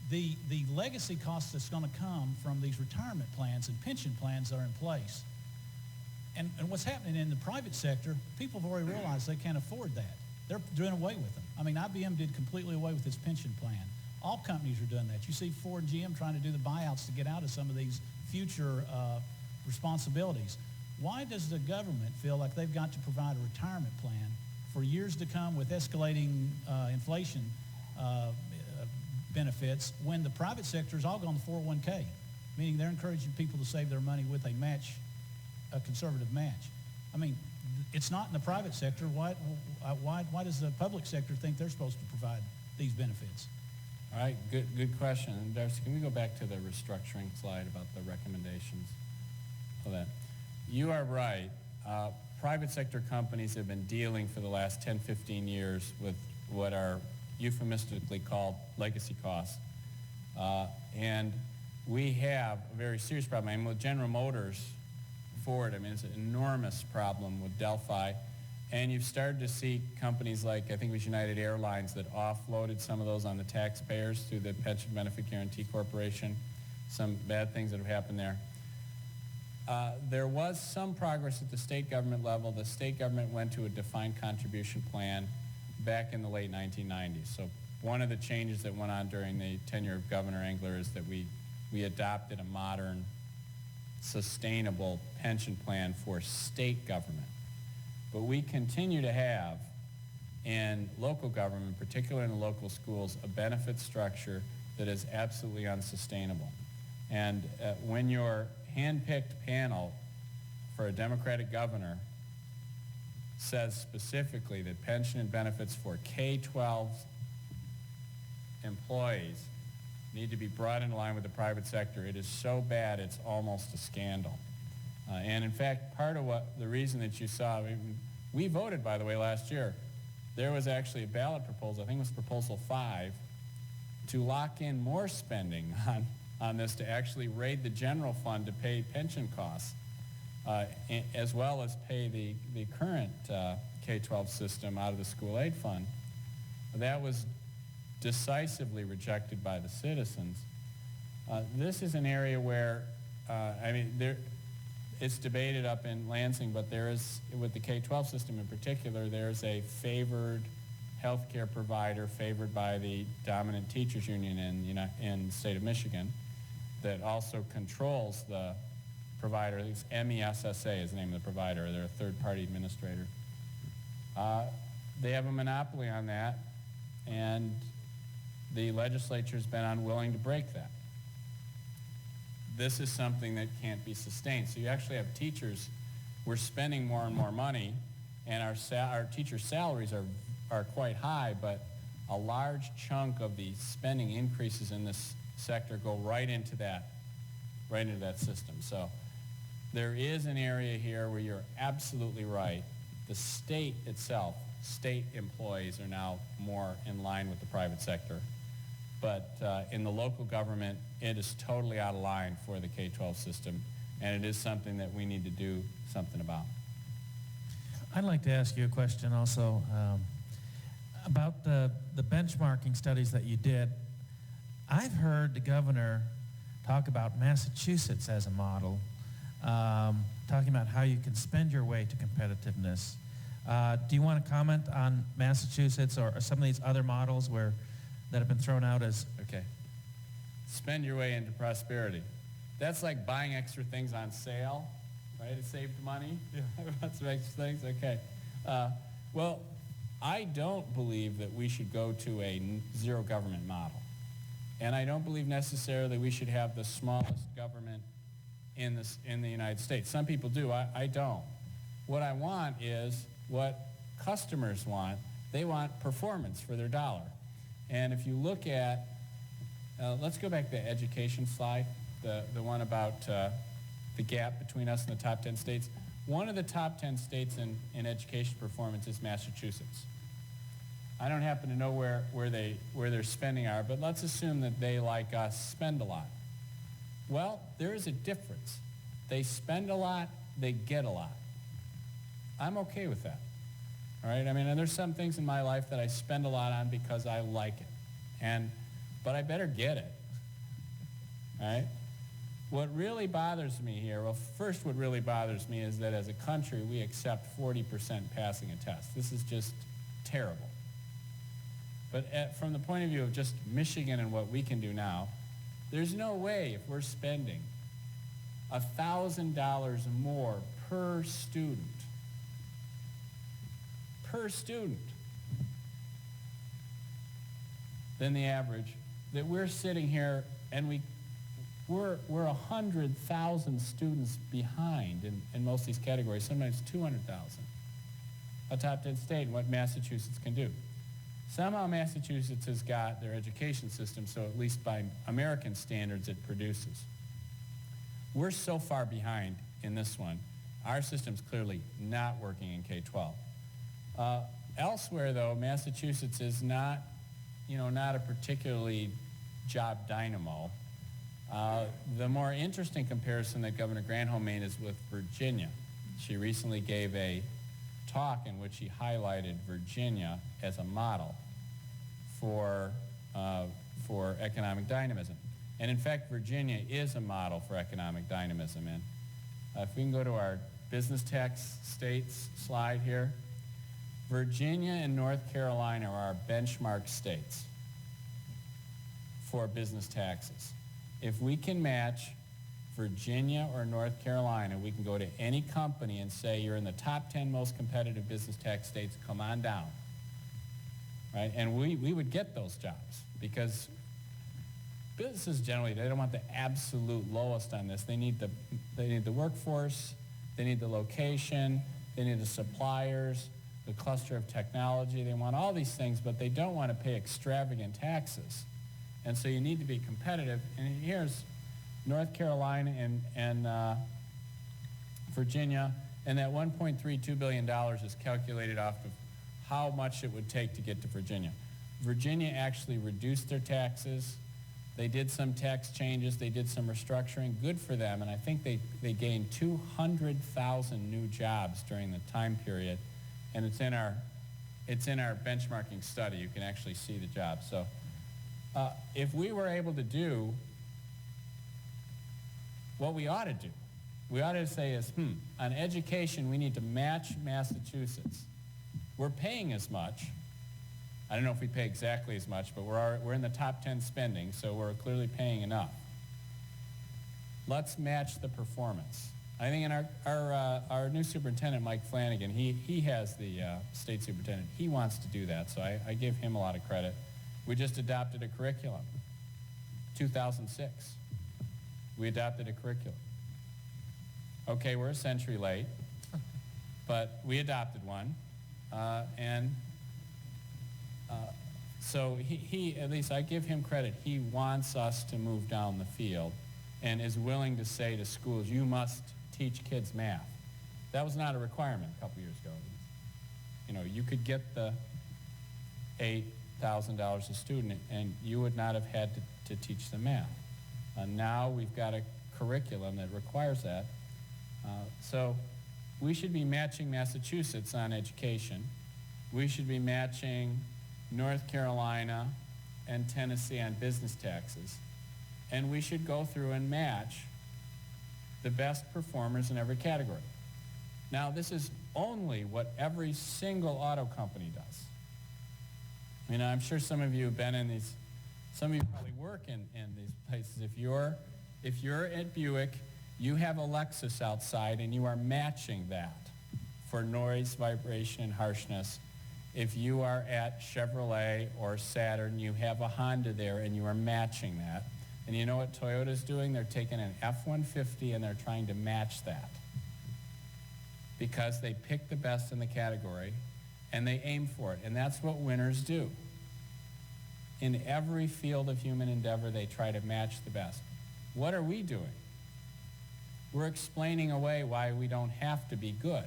The legacy cost that's going to come from these retirement plans and pension plans that are in place. And what's happening in the private sector, people have already realized they can't afford that. They're doing away with them. IBM did completely away with its pension plan. All companies are doing that. You see Ford and GM trying to do the buyouts to get out of some of these future responsibilities. Why does the government feel like they've got to provide a retirement plan for years to come with escalating inflation, benefits when the private sector is all gone to 401k, meaning they're encouraging people to save their money with a match, a conservative match. I mean, it's not in the private sector. Why does the public sector think they're supposed to provide these benefits? All right, good question. And Darcy, can we go back to the restructuring slide about the recommendations of that? You are right. Private sector companies have been dealing for the last 10, 15 years with what are euphemistically called legacy costs. And we have a very serious problem. I mean, with General Motors, Ford, I mean, it's an enormous problem with Delphi. And you've started to see companies like, I think it was United Airlines, that offloaded some of those on the taxpayers through the Pension Benefit Guarantee Corporation. Some bad things that have happened there. There was some progress at the state government level. The state government went to a defined contribution plan back in the late 1990s. So one of the changes that went on during the tenure of Governor Engler is that we adopted a modern, sustainable pension plan for state government. But we continue to have, in local government, particularly in the local schools, a benefit structure that is absolutely unsustainable. And when your hand-picked panel for a Democratic governor says specifically that pension and benefits for K-12 employees need to be brought in line with the private sector, it is so bad it's almost a scandal. And in fact, part of the reason that you saw, we voted, by the way, last year. There was actually a ballot proposal, I think it was Proposal 5, to lock in more spending on this to actually raid the general fund to pay pension costs, as well as pay the current K-12 system out of the school aid fund. That was decisively rejected by the citizens. This is an area where, it's debated up in Lansing, but there is, with the K-12 system in particular, there's a favored healthcare provider favored by the dominant teachers union in the state of Michigan that also controls the provider. It's MESSA is the name of the provider. They're a third-party administrator. They have a monopoly on that, and the legislature's been unwilling to break that. This is something that can't be sustained. So you actually have teachers, we're spending more and more money, and our teachers' salaries are quite high, but a large chunk of the spending increases in this sector go right into that system. So there is an area here where you're absolutely right. The state itself, state employees are now more in line with the private sector. But in the local government, it is totally out of line for the K-12 system, and it is something that we need to do something about. I'd like to ask you a question also about the benchmarking studies that you did. I've heard the governor talk about Massachusetts as a model, talking about how you can spend your way to competitiveness. Do you want to comment on Massachusetts or some of these other models that have been thrown out as... Okay. Spend your way into prosperity. That's like buying extra things on sale, right? It saved money. Yeah. That's some extra things. Okay. Well, I don't believe that we should go to a zero government model. And I don't believe necessarily we should have the smallest government in the United States. Some people do. I don't. What I want is what customers want. They want performance for their dollar. And if you look at, let's go back to the education slide, the one about the gap between us and the top 10 states. One of the top 10 states in education performance is Massachusetts. I don't happen to know where their spending are, but let's assume that they, like us, spend a lot. Well, there is a difference. They spend a lot, they get a lot. I'm okay with that. All right, I mean, and there's some things in my life that I spend a lot on because I like it, but I better get it. All right. What really bothers me here, well, first, what really bothers me is that as a country we accept 40% passing a test. This is just terrible. But from the point of view of just Michigan and what we can do now, there's no way if we're spending $1,000 more per student than the average, that we're sitting here and we're 100,000 students behind in most of these categories, sometimes 200,000. A top 10 state and what Massachusetts can do. Somehow Massachusetts has got their education system, so at least by American standards it produces. We're so far behind in this one. Our system's clearly not working in K-12. Elsewhere, though, Massachusetts is not, not a particularly job dynamo. The more interesting comparison that Governor Granholm made is with Virginia. She recently gave a talk in which he highlighted Virginia as a model for economic dynamism. And in fact, Virginia is a model for economic dynamism. And if we can go to our business tax states slide here, Virginia and North Carolina are our benchmark states for business taxes. If we can match Virginia or North Carolina, we can go to any company and say, you're in the top 10 most competitive business tax states, come on down. Right? And we would get those jobs because businesses generally, they don't want the absolute lowest on this. They need the workforce, they need the location, they need the suppliers, the cluster of technology. They want all these things, but they don't want to pay extravagant taxes. And so you need to be competitive. And here's North Carolina and Virginia, and that $1.32 billion is calculated off of how much it would take to get to Virginia. Virginia actually reduced their taxes. They did some tax changes. They did some restructuring. Good for them. And I think they gained 200,000 new jobs during the time period. And it's in our benchmarking study. You can actually see the jobs. So if we were able to do what we ought to do, we ought to say is, on education, we need to match Massachusetts. We're paying as much. I don't know if we pay exactly as much, but we're in the top 10 spending, so we're clearly paying enough. Let's match the performance. I think in our new superintendent, Mike Flanagan, he has the state superintendent. He wants to do that, so I give him a lot of credit. We just adopted a curriculum, 2006. We adopted a curriculum. Okay, we're a century late, but we adopted one. So he, at least I give him credit, he wants us to move down the field and is willing to say to schools, you must teach kids math. That was not a requirement a couple years ago. You could get the $8,000 a student and you would not have had to teach them math. Now we've got a curriculum that requires that. So we should be matching Massachusetts on education. We should be matching North Carolina and Tennessee on business taxes. And we should go through and match the best performers in every category. Now, this is only what every single auto company does. I'm sure some of you have been in these, some of you probably work in these places. If you're at Buick, you have a Lexus outside and you are matching that for noise, vibration, and harshness. If you are at Chevrolet or Saturn, you have a Honda there and you are matching that. And you know what Toyota's doing? They're taking an F-150 and they're trying to match that because they pick the best in the category and they aim for it. And that's what winners do. In every field of human endeavor, they try to match the best. What are we doing? We're explaining away why we don't have to be good.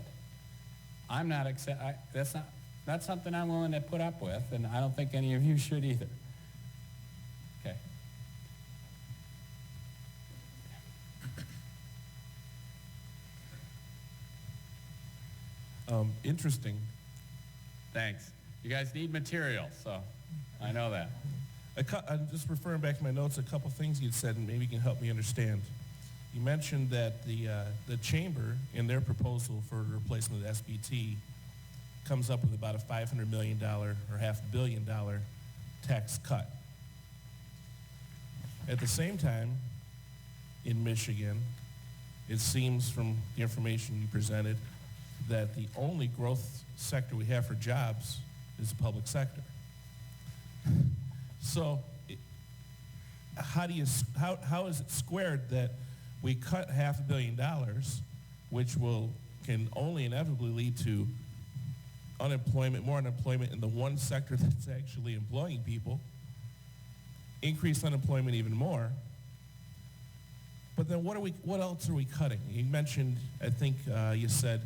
That's something I'm willing to put up with, and I don't think any of you should either. Okay. Interesting. Thanks. You guys need material, so I know that. I'm just referring back to my notes, a couple things you'd said, and maybe you can help me understand. You mentioned that the chamber, in their proposal for replacement of the SBT, comes up with about a $500 million or $500 million tax cut. At the same time, in Michigan, it seems from the information you presented that the only growth sector we have for jobs is the public sector. So how is it squared that we cut $500 million, which can only inevitably lead to more unemployment in the one sector that's actually employing people, increase unemployment even more. But then what else are we cutting? You mentioned, I think you said,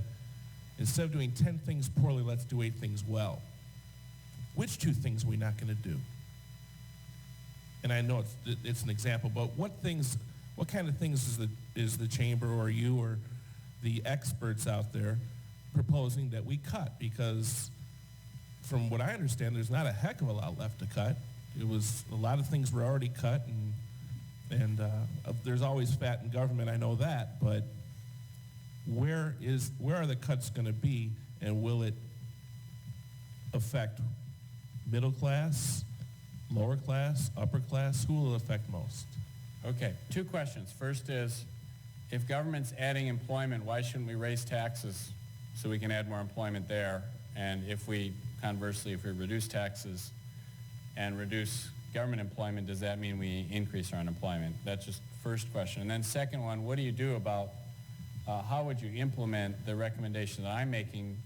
instead of doing 10 things poorly, let's do 8 things well. Which 2 things are we not going to do? And I know it's an example, but what kind of things is the chamber or you or the experts out there proposing that we cut? Because from what I understand, there's not a heck of a lot left to cut. A lot of things were already cut, and there's always fat in government, I know that, but where are the cuts going to be, and will it affect middle class, lower class, upper class? Who will it affect most? Okay, 2 questions. First is, if government's adding employment, why shouldn't we raise taxes so we can add more employment there? And conversely, if we reduce taxes and reduce government employment, does that mean we increase our unemployment? That's just first question. And then second one, what do you do about, how would you implement the recommendation that I'm making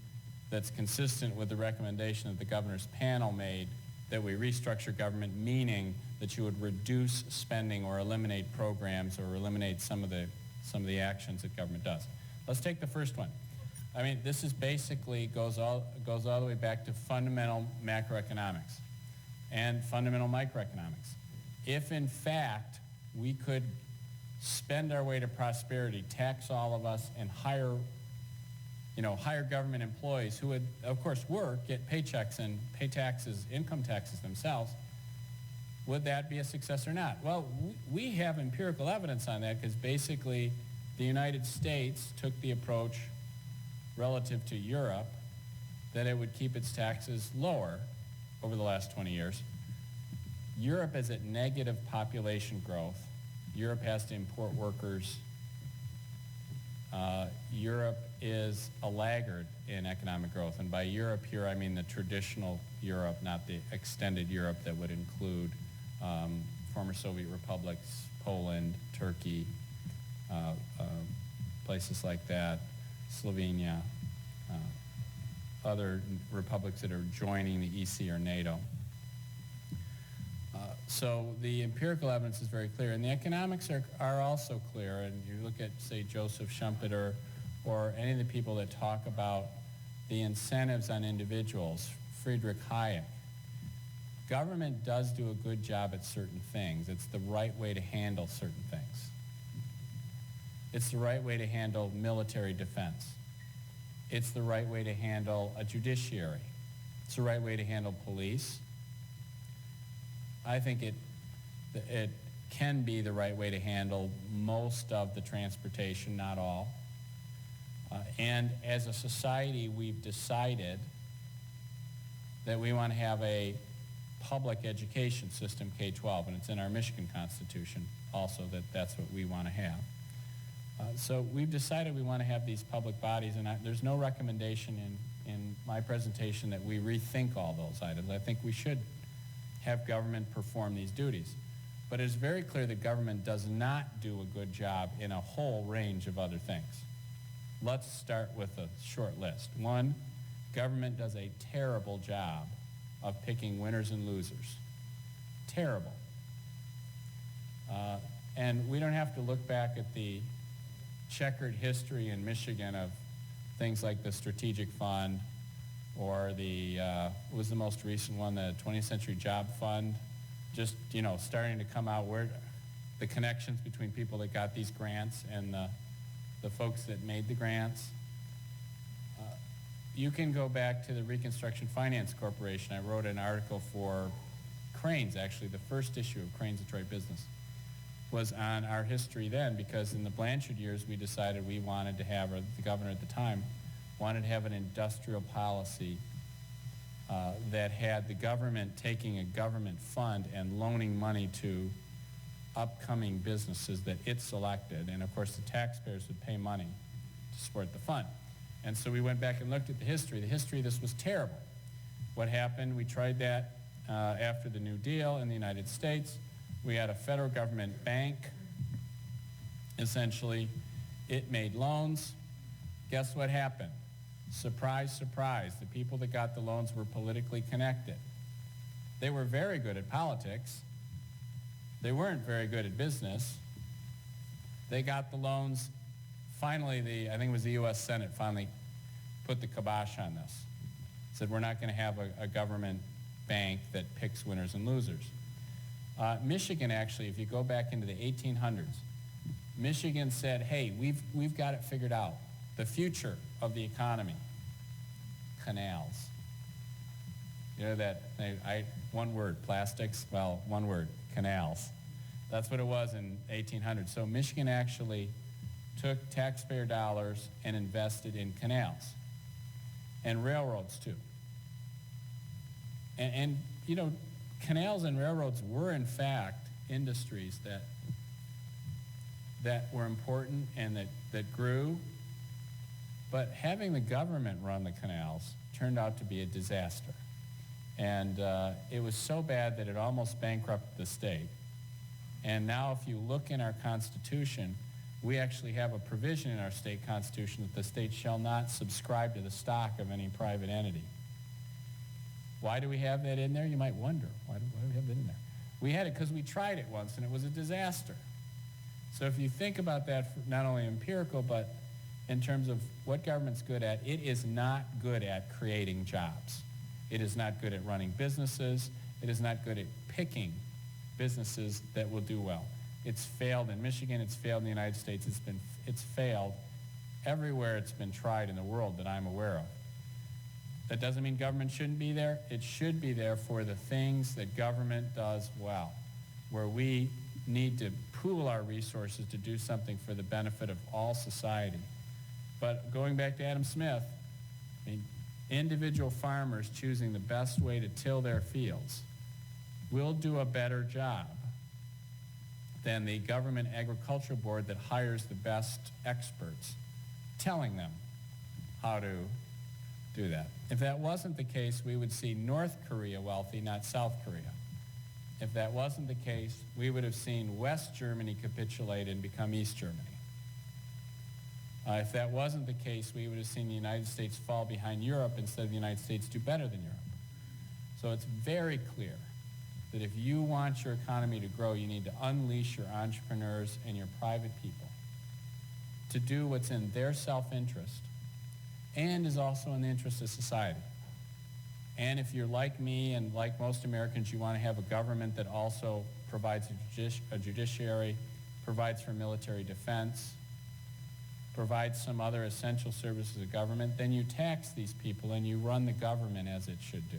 that's consistent with the recommendation that the governor's panel made, that we restructure government, meaning that you would reduce spending or eliminate programs or eliminate some of the actions that government does. Let's take the first one. I mean, this is basically goes all the way back to fundamental macroeconomics and fundamental microeconomics. If in fact we could spend our way to prosperity, tax all of us, and hire government employees who would, of course, work, get paychecks, and pay taxes, income taxes themselves, would that be a success or not? Well, we have empirical evidence on that, because basically the United States took the approach relative to Europe that it would keep its taxes lower over the last 20 years. Europe is at negative population growth. Europe has to import workers. Europe is a laggard in economic growth. And by Europe here, I mean the traditional Europe, not the extended Europe that would include former Soviet republics, Poland, Turkey, places like that, Slovenia, other republics that are joining the EC or NATO. So the empirical evidence is very clear, and the economics are also clear. And you look at, say, Joseph Schumpeter or any of the people that talk about the incentives on individuals, Friedrich Hayek. Government does do a good job at certain things. It's the right way to handle certain things. It's the right way to handle military defense. It's the right way to handle a judiciary. It's the right way to handle police. I think it can be the right way to handle most of the transportation, not all. And as a society, we've decided that we want to have a public education system, K-12, and it's in our Michigan Constitution also that that's what we want to have. So we've decided we want to have these public bodies, and there's no recommendation in my presentation that we rethink all those items. I think we should have government perform these duties. But it's very clear that government does not do a good job in a whole range of other things. Let's start with a short list. 1, government does a terrible job of picking winners and losers. Terrible. And we don't have to look back at the checkered history in Michigan of things like the Strategic Fund or what was the most recent one, the 20th Century Job Fund, just, starting to come out where the connections between people that got these grants and the folks that made the grants. You can go back to the Reconstruction Finance Corporation. I wrote an article for Cranes, actually, the first issue of Cranes Detroit Business was on our history then, because in the Blanchard years we decided we wanted to have, or the governor at the time wanted to have an industrial policy that had the government taking a government fund and loaning money to upcoming businesses that it selected. And of course the taxpayers would pay money to support the fund. And so we went back and looked at the history. The history of this was terrible. What happened, we tried that after the New Deal in the United States. We had a federal government bank. Essentially, it made loans. Guess what happened? Surprise, surprise. The people that got the loans were politically connected. They were very good at politics. They weren't very good at business. They got the loans. Finally, I think it was the U.S. Senate finally put the kibosh on this. Said, we're not going to have a government bank that picks winners and losers. Michigan, actually, if you go back into the 1800s, Michigan said, hey, we've got it figured out. The future of the economy, canals. You know that, one word, plastics, well, one word, canals. That's what it was in 1800. So Michigan actually took taxpayer dollars and invested in canals and railroads too. And you know, canals and railroads were in fact industries that were important and that grew, but having the government run the canals turned out to be a disaster. And it was so bad that it almost bankrupted the state. And now if you look in our Constitution, we actually have a provision in our state constitution that the state shall not subscribe to the stock of any private entity. Why do we have that in there? You might wonder. Why do we have that in there? We had it because we tried it once and it was a disaster. So if you think about that, not only empirical, but in terms of what government's good at, it is not good at creating jobs. It is not good at running businesses. It is not good at picking businesses that will do well. It's failed in Michigan. It's failed in the United States. It's failed everywhere it's been tried in the world that I'm aware of. That doesn't mean government shouldn't be there. It should be there for the things that government does well, where we need to pool our resources to do something for the benefit of all society. But going back to Adam Smith, I mean, individual farmers choosing the best way to till their fields will do a better job than the government agricultural board that hires the best experts telling them how to do that. If that wasn't the case, we would see North Korea wealthy, not South Korea. If that wasn't the case, we would have seen West Germany capitulate and become East Germany. If that wasn't the case, we would have seen the United States fall behind Europe instead of the United States do better than Europe. So it's very clear that if you want your economy to grow, you need to unleash your entrepreneurs and your private people to do what's in their self-interest and is also in the interest of society. And if you're like me and like most Americans, you want to have a government that also provides a judiciary, provides for military defense, provides some other essential services of government, then you tax these people and you run the government as it should do.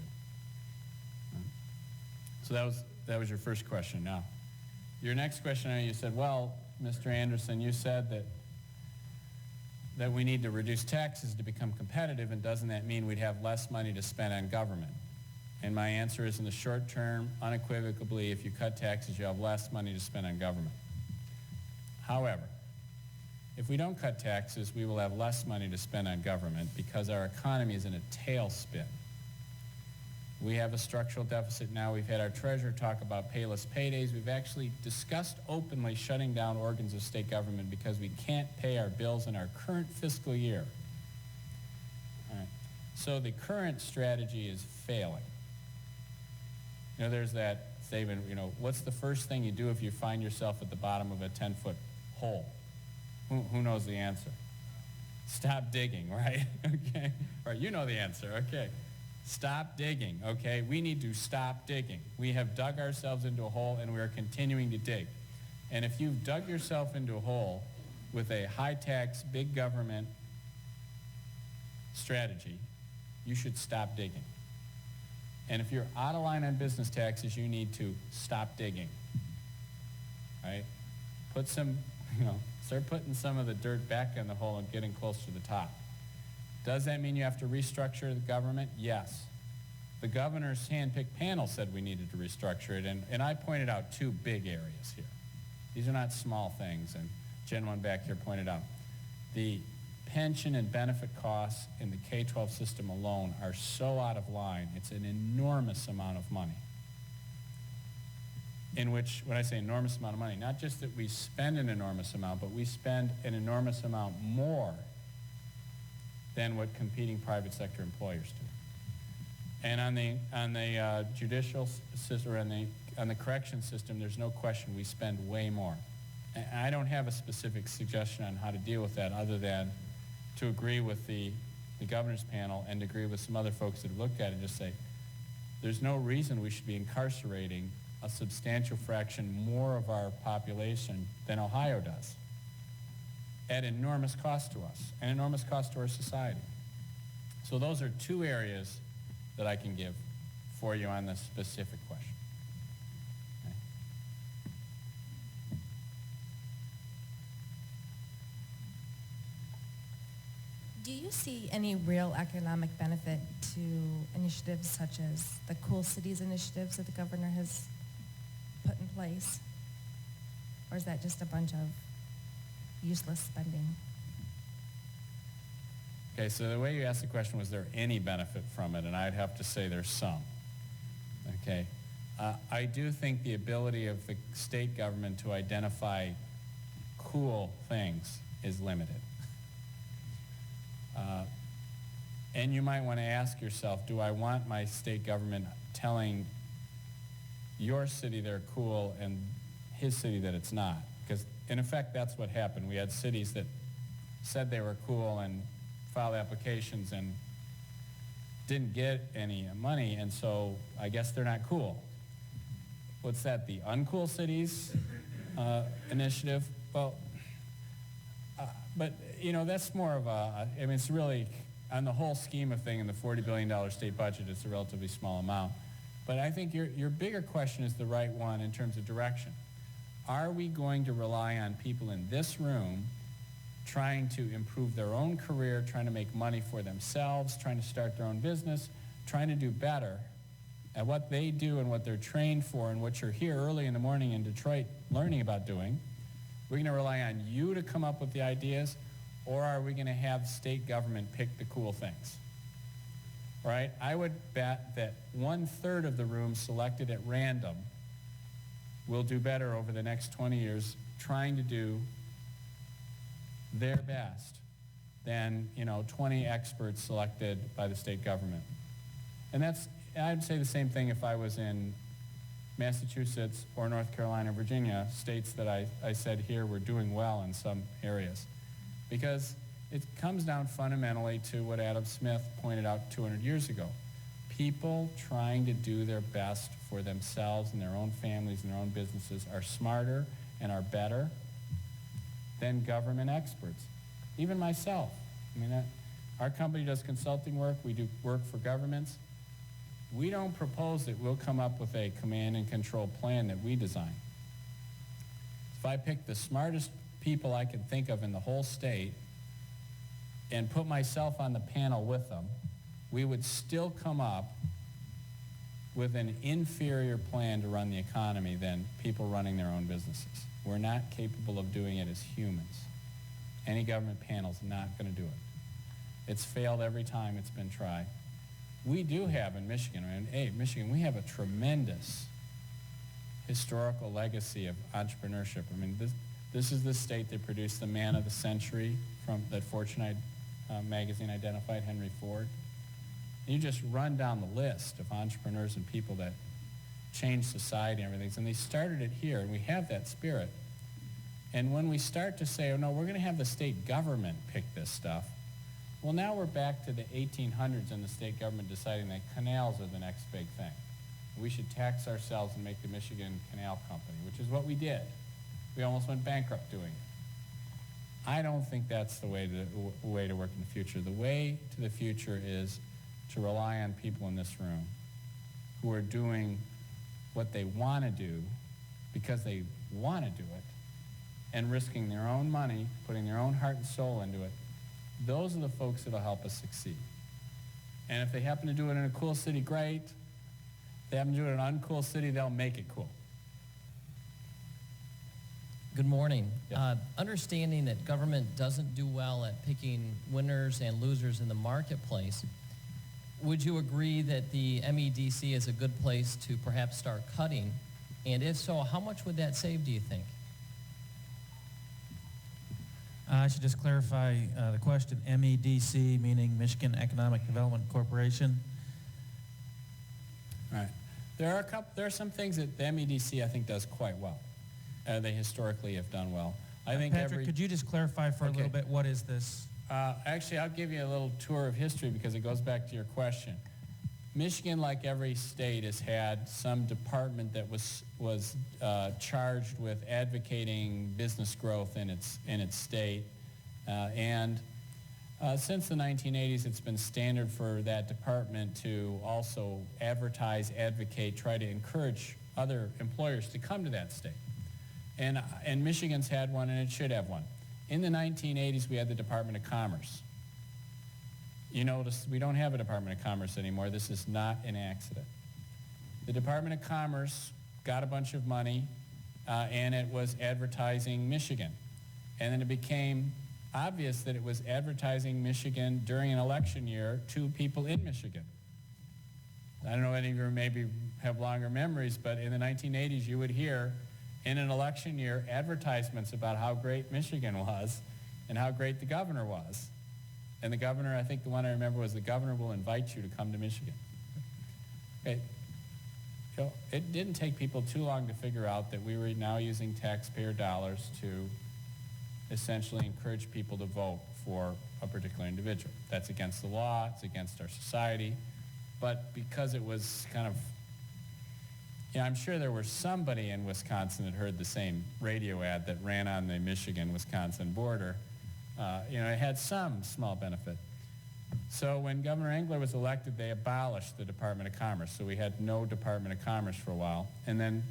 So that was your first question. Now, your next question, you said, well, Mr. Anderson, you said that we need to reduce taxes to become competitive, and doesn't that mean we'd have less money to spend on government? And my answer is, in the short term, unequivocally, if you cut taxes, you have less money to spend on government. However, if we don't cut taxes, we will have less money to spend on government because our economy is in a tailspin. We have a structural deficit now. We've had our treasurer talk about payless paydays. We've actually discussed openly shutting down organs of state government because we can't pay our bills in our current fiscal year. All right. So the current strategy is failing. You know, there's that statement, you know, what's the first thing you do if you find yourself at the bottom of a 10-foot hole? Who knows the answer? Stop digging, right? Okay. All right, you know the answer. Okay. Stop digging, okay? We need to stop digging. We have dug ourselves into a hole and we are continuing to dig. And if you've dug yourself into a hole with a high-tax, big government strategy, you should stop digging. And if you're out of line on business taxes, you need to stop digging, right? Put some, start putting some of the dirt back in the hole and getting close to the top. Does that mean you have to restructure the government? Yes. The governor's hand-picked panel said we needed to restructure it, and I pointed out two big areas here. These are not small things, and Jen one back here pointed out. The pension and benefit costs in the K-12 system alone are so out of line, it's an enormous amount of money. in which, when I say enormous amount of money, not just that we spend an enormous amount, but we spend an enormous amount more than what competing private sector employers do. And on the judicial system, or on the correction system, there's no question we spend way more. And I don't have a specific suggestion on how to deal with that other than to agree with the governor's panel and to agree with some other folks that have looked at it and just say, there's no reason we should be incarcerating a substantial fraction more of our population than Ohio does at enormous cost to us and enormous cost to our society. So those are two areas that I can give for you on this specific question. Okay. Do you see any real economic benefit to initiatives such as the Cool Cities initiatives that the governor has put in place? Or is that just a bunch of useless spending? Okay, so the way you asked the question, was there any benefit from it? And I'd have to say there's some. Okay. I do think the ability of the state government to identify cool things is limited. And you might want to ask yourself, do I want my state government telling your city they're cool and his city that it's not? Because in effect, that's what happened. We had cities that said they were cool and filed applications and didn't get any money, and so I guess they're not cool. What's that, the Uncool Cities initiative? Well, but, you know, that's more of a, I mean, it's really, on the whole scheme of thing in the $40 billion state budget, it's a relatively small amount. But I think your bigger question is the right one in terms of direction. Are we going to rely on people in this room trying to improve their own career, trying to make money for themselves, trying to start their own business, trying to do better at what they do and what they're trained for and what you're here early in the morning in Detroit learning about doing? We're going to rely on you to come up with the ideas, or are we going to have state government pick the cool things? All right? I would bet that 1/3 of the room selected at random will do better over the next 20 years trying to do their best than, 20 experts selected by the state government. And I'd say the same thing if I was in Massachusetts or North Carolina, Virginia, states that I said here were doing well in some areas. Because it comes down fundamentally to what Adam Smith pointed out 200 years ago. People trying to do their best for themselves and their own families and their own businesses are smarter and are better than government experts. Even myself. I mean, our company does consulting work. We do work for governments. We don't propose that we'll come up with a command and control plan that we design. If I pick the smartest people I can think of in the whole state and put myself on the panel with them, we would still come up with an inferior plan to run the economy than people running their own businesses. We're not capable of doing it as humans. Any government panel's not going to do it. It's failed every time it's been tried. We do have in Michigan, Michigan, we have a tremendous historical legacy of entrepreneurship. I mean, this is the state that produced the man of the century that Fortune magazine identified, Henry Ford. And you just run down the list of entrepreneurs and people that changed society and everything. And they started it here, and we have that spirit. And when we start to say, oh no, we're going to have the state government pick this stuff, well, now we're back to the 1800s and the state government deciding that canals are the next big thing. We should tax ourselves and make the Michigan Canal Company, which is what we did. We almost went bankrupt doing it. I don't think that's the way to work in the future. The way to the future is to rely on people in this room who are doing what they want to do because they want to do it and risking their own money, putting their own heart and soul into it. Those are the folks that will help us succeed. And if they happen to do it in a cool city, great. If they happen to do it in an uncool city, they'll make it cool. Good morning. Yes. Understanding that government doesn't do well at picking winners and losers in the marketplace, would you agree that the MEDC is a good place to perhaps start cutting And if so, how much would that save, do you think? I should just clarify the question. MEDC, meaning Michigan Economic Development Corporation. All right. There are some things that the MEDC, I think, does quite well. They historically have done well. I think Patrick, could you just clarify for a little bit, what is this? Actually, I'll give you a little tour of history because it goes back to your question. Michigan, like every state, has had some department that was charged with advocating business growth in its state. Since the 1980s, it's been standard for that department to also advertise, advocate, try to encourage other employers to come to that state. And Michigan's had one, and it should have one. In the 1980s, we had the Department of Commerce. You notice we don't have a Department of Commerce anymore. This is not an accident. The Department of Commerce got a bunch of money, and it was advertising Michigan. And then it became obvious that it was advertising Michigan during an election year to people in Michigan. I don't know, any of you maybe have longer memories, but in the 1980s, you would hear in an election year advertisements about how great Michigan was and how great the governor was. And the governor, I think the one I remember was, the governor will invite you to come to Michigan. Okay. So it didn't take people too long to figure out that we were now using taxpayer dollars to essentially encourage people to vote for a particular individual. That's against the law, it's against our society, but because it was kind of, I'm sure there was somebody in Wisconsin that heard the same radio ad that ran on the Michigan-Wisconsin border. It had some small benefit. So when Governor Engler was elected, they abolished the Department of Commerce. So we had no Department of Commerce for a while. And then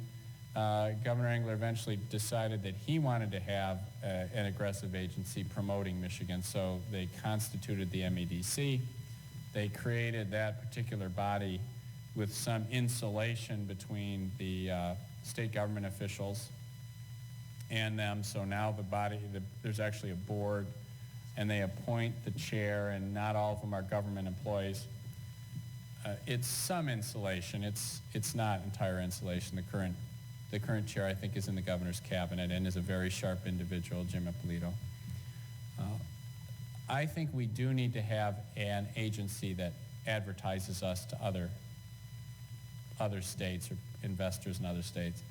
Governor Engler eventually decided that he wanted to have an aggressive agency promoting Michigan. So they constituted the MEDC. They created that particular body with some insulation between the state government officials and them. So now there's actually a board, and they appoint the chair, and not all of them are government employees. It's some insulation. It's not entire insulation. The current chair, I think, is in the governor's cabinet and is a very sharp individual, Jim Ippolito. I think we do need to have an agency that advertises us to other states or investors in other states.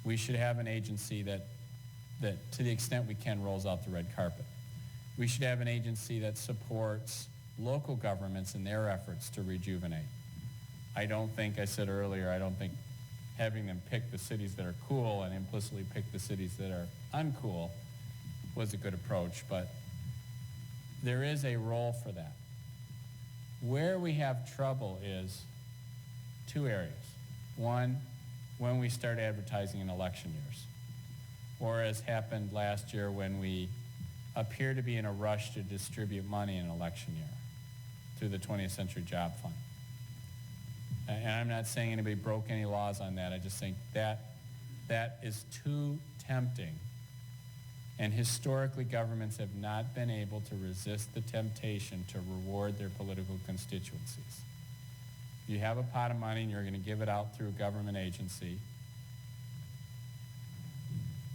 We should have an agency that to the extent we can rolls out the red carpet. We should have an agency that supports local governments in their efforts to rejuvenate. I said earlier, I don't think having them pick the cities that are cool and implicitly pick the cities that are uncool was a good approach, but there is a role for that. Where we have trouble is two areas. One, when we start advertising in election years, or as happened last year when we appear to be in a rush to distribute money in an election year through the 20th Century Job Fund. And I'm not saying anybody broke any laws on that. I just think that is too tempting. And historically, governments have not been able to resist the temptation to reward their political constituencies. You have a pot of money and you're going to give it out through a government agency.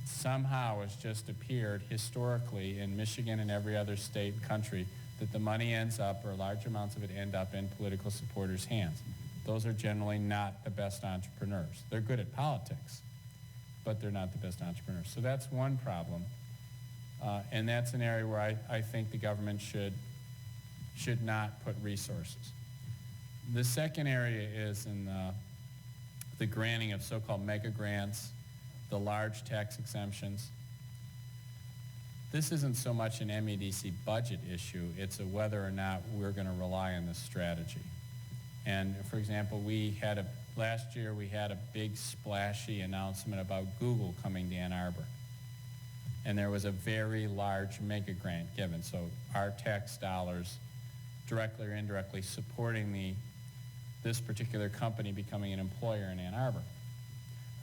Somehow it's just appeared historically in Michigan and every other state and country that the money ends up, or large amounts of it end up, in political supporters' hands. Those are generally not the best entrepreneurs. They're good at politics, but they're not the best entrepreneurs. So that's one problem. And that's an area where I think the government should not put resources. The second area is in the granting of so-called mega grants, the large tax exemptions. This isn't so much an MEDC budget issue, it's a whether or not we're going to rely on this strategy. And for example, last year we had a big splashy announcement about Google coming to Ann Arbor. And there was a very large mega grant given. So our tax dollars, directly or indirectly, supporting this particular company becoming an employer in Ann Arbor.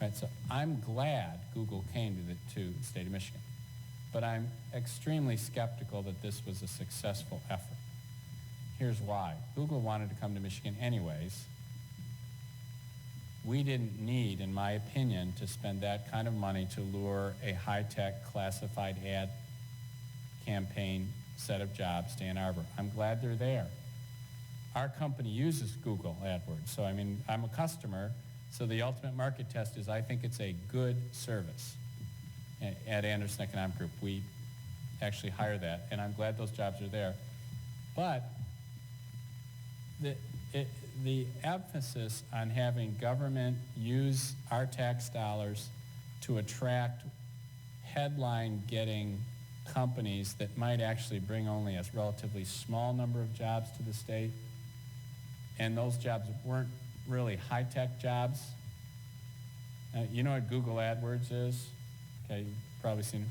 Right, so I'm glad Google came to the state of Michigan. But I'm extremely skeptical that this was a successful effort. Here's why. Google wanted to come to Michigan anyways. we didn't need, in my opinion, to spend that kind of money to lure a high-tech classified ad campaign set of jobs to Ann Arbor. I'm glad they're there. Our company uses Google AdWords, so I mean, I'm a customer, so the ultimate market test is I think it's a good service. At Anderson Economic Group, we actually hire that, and I'm glad those jobs are there. But the emphasis on having government use our tax dollars to attract headline-getting companies that might actually bring only a relatively small number of jobs to the state, and those jobs weren't really high-tech jobs. You know what Google AdWords is? Okay, you've probably seen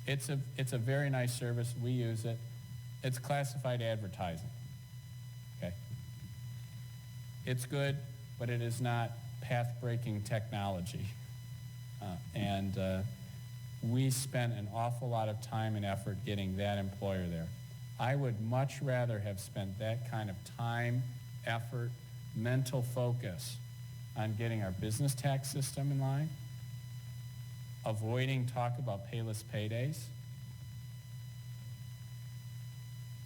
it. It's a very nice service. We use it. It's classified advertising. Okay. It's good, but it is not path-breaking technology. We spent an awful lot of time and effort getting that employer there. I would much rather have spent that kind of time, effort, mental focus on getting our business tax system in line, avoiding talk about payless paydays,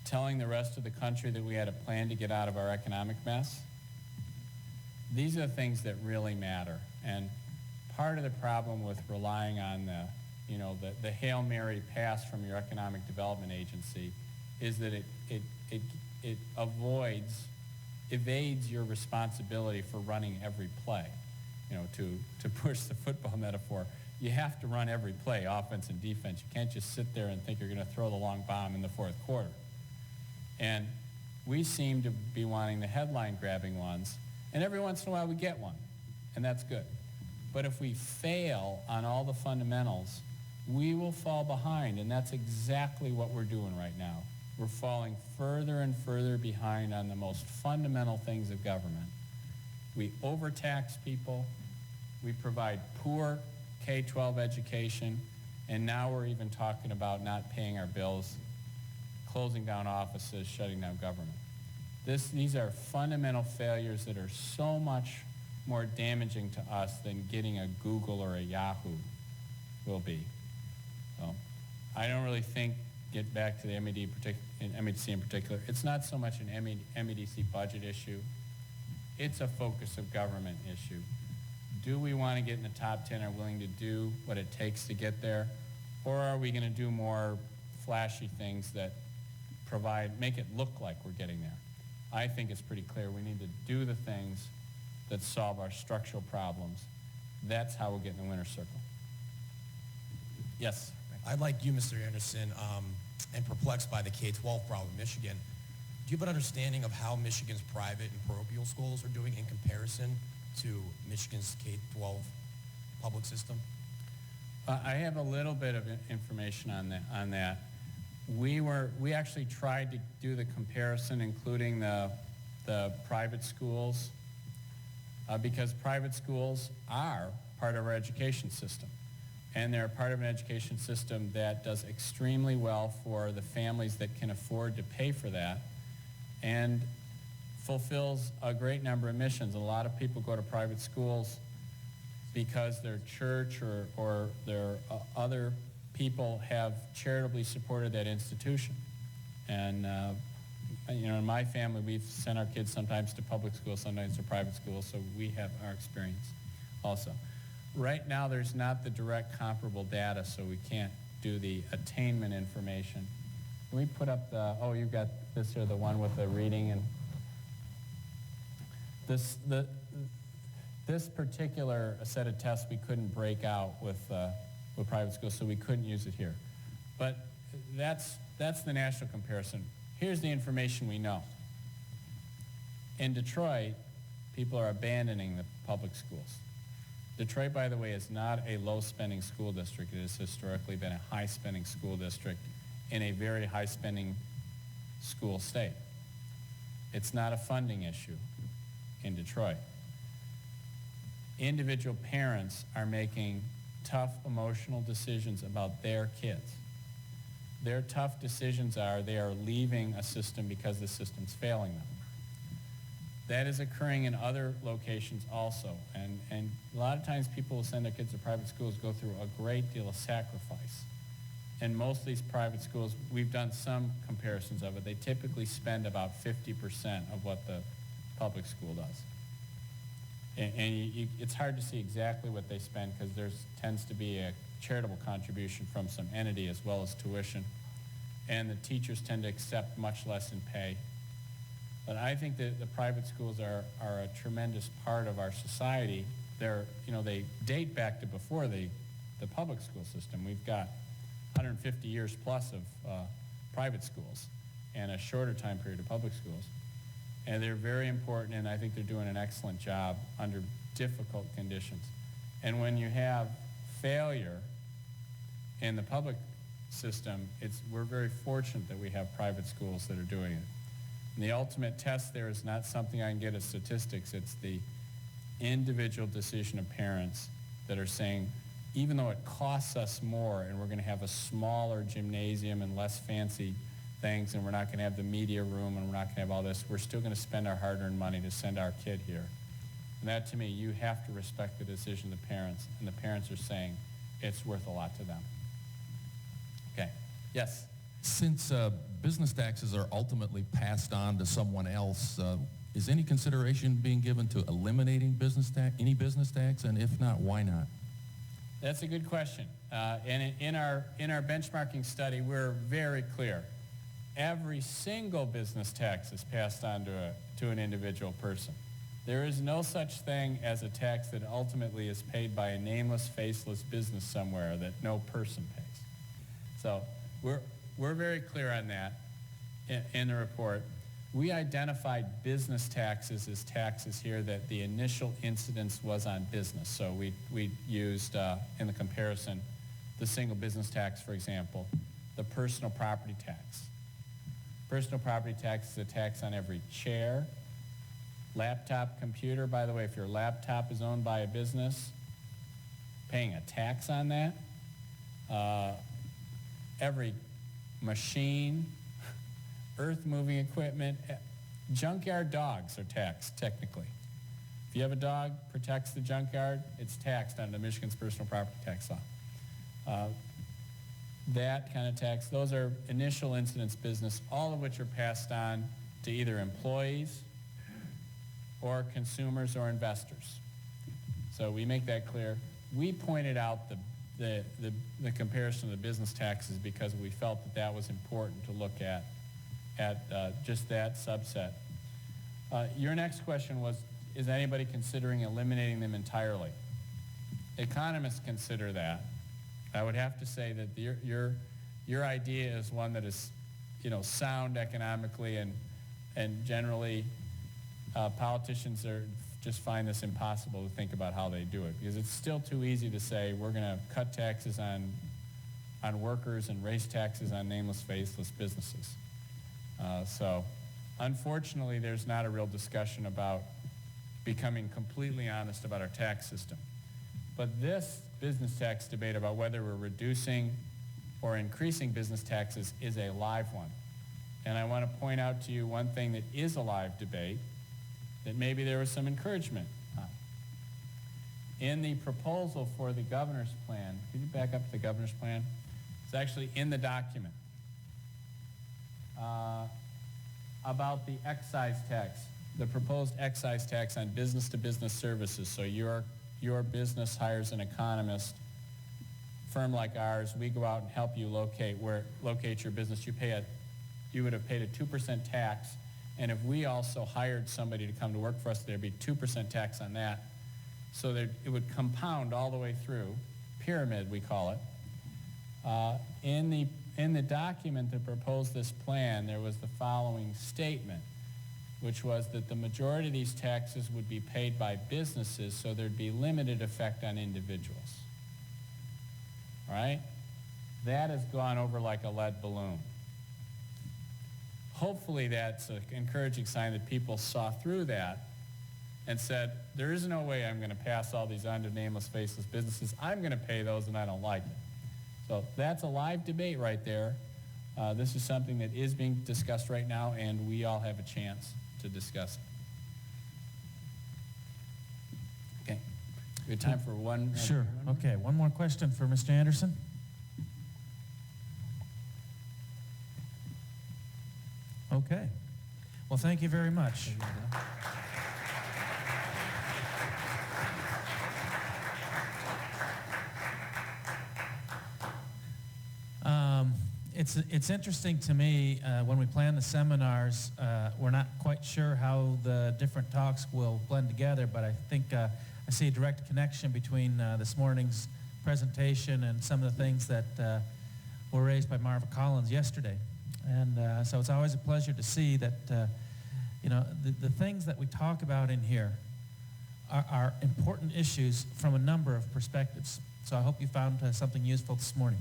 telling the rest of the country that we had a plan to get out of our economic mess. These are the things that really matter. And part of the problem with relying on the Hail Mary pass from your economic development agency is that it evades your responsibility for running every play. To push the football metaphor, you have to run every play, offense and defense. You can't just sit there and think you're going to throw the long bomb in the fourth quarter. And we seem to be wanting the headline-grabbing ones, and every once in a while we get one, and that's good. But if we fail on all the fundamentals, we will fall behind, and that's exactly what we're doing right now. We're falling further and further behind on the most fundamental things of government. We overtax people, we provide poor K-12 education, and now we're even talking about not paying our bills, closing down offices, shutting down government. These are fundamental failures that are so much more damaging to us than getting a Google or a Yahoo will be. So I don't really think, get back to the MEDC in particular, it's not so much an MEDC budget issue. It's a focus of government issue. Do we want to get in the top 10, are willing to do what it takes to get there? Or are we going to do more flashy things that make it look like we're getting there? I think it's pretty clear we need to do the things that solve our structural problems. That's how we'll get in the winner's circle. Yes? I'd like you, Mr. Anderson, and perplexed by the K-12 problem in Michigan. Do you have an understanding of how Michigan's private and parochial schools are doing in comparison to Michigan's K-12 public system? I have a little bit of information on that. We actually tried to do the comparison, including the private schools, because private schools are part of our education system. And they're part of an education system that does extremely well for the families that can afford to pay for that and fulfills a great number of missions. A lot of people go to private schools because their church or their other people have charitably supported that institution. And in my family, we've sent our kids sometimes to public schools, sometimes to private schools, so we have our experience also. Right now, there's not the direct comparable data, so we can't do the attainment information. Can we put up you've got this here, the one with the reading and this particular set of tests we couldn't break out with private schools, so we couldn't use it here. But that's the national comparison. Here's the information we know. In Detroit, people are abandoning the public schools. Detroit, by the way, is not a low-spending school district. It has historically been a high-spending school district in a very high-spending school state. It's not a funding issue in Detroit. Individual parents are making tough emotional decisions about their kids. Their tough decisions are they are leaving a system because the system's failing them. That is occurring in other locations also. And a lot of times people who send their kids to private schools go through a great deal of sacrifice. And most of these private schools, we've done some comparisons of it, they typically spend about 50% of what the public school does. And it's hard to see exactly what they spend because there tends to be a charitable contribution from some entity as well as tuition. And the teachers tend to accept much less in pay. But I think that the private schools are a tremendous part of our society. They date back to before the public school system. We've got 150 years plus of private schools and a shorter time period of public schools. And they're very important, and I think they're doing an excellent job under difficult conditions. And when you have failure in the public system, we're very fortunate that we have private schools that are doing it. And the ultimate test there is not something I can get as statistics. It's the individual decision of parents that are saying, even though it costs us more and we're going to have a smaller gymnasium and less fancy things and we're not going to have the media room and we're not going to have all this, we're still going to spend our hard-earned money to send our kid here. And that, to me, you have to respect the decision of the parents, and the parents are saying it's worth a lot to them. Okay. Yes? Since business taxes are ultimately passed on to someone else, is any consideration being given to eliminating any business tax? And if not, why not? That's a good question. And in our benchmarking study, we're very clear. Every single business tax is passed on to an individual person. There is no such thing as a tax that ultimately is paid by a nameless, faceless business somewhere that no person pays. So we're very clear on that in the report. We identified business taxes as taxes here that the initial incidence was on business. So we used, in the comparison, the single business tax, for example, the personal property tax. Personal property tax is a tax on every chair, laptop, computer. By the way, if your laptop is owned by a business, paying a tax on that. Every machine, earth-moving equipment, junkyard dogs are taxed, technically. If you have a dog, protects the junkyard, it's taxed under Michigan's personal property tax law. That kind of tax, those are initial incidence business, all of which are passed on to either employees or consumers or investors. So we make that clear. We pointed out the comparison of the business taxes because we felt that was important to look at just that subset. Your next question was, is anybody considering eliminating them entirely? Economists consider that. I would have to say that your idea is one that is, sound economically, and generally politicians just find this impossible to think about how they do it, because it's still too easy to say we're going to cut taxes on workers and raise taxes on nameless, faceless businesses. So unfortunately, there's not a real discussion about becoming completely honest about our tax system. But this business tax debate about whether we're reducing or increasing business taxes is a live one. And I want to point out to you one thing that is a live debate that maybe there was some encouragement on. In the proposal for the governor's plan, could you back up to the governor's plan? It's actually in the document about the excise tax, the proposed excise tax on business-to-business services. So your business hires an economist, firm like ours, we go out and help you locate your business. You would have paid a 2% tax, and if we also hired somebody to come to work for us, there'd be 2% tax on that. So that it would compound all the way through, pyramid we call it. In the document that proposed this plan, there was the following statement, which was that the majority of these taxes would be paid by businesses, so there'd be limited effect on individuals. All right? That has gone over like a lead balloon. Hopefully that's an encouraging sign that people saw through that and said, there is no way I'm going to pass all these on to nameless, faceless businesses. I'm going to pay those, and I don't like it. So that's a live debate right there. This is something that is being discussed right now, and we all have a chance to discuss it. We have time for one. Sure. Okay, one more question for Mr. Anderson. Okay. Well, thank you very much. It's interesting to me when we plan the seminars, we're not quite sure how the different talks will blend together, but I think I see a direct connection between this morning's presentation and some of the things that were raised by Marva Collins yesterday. And so it's always a pleasure to see that, the things that we talk about in here are important issues from a number of perspectives. So I hope you found something useful this morning.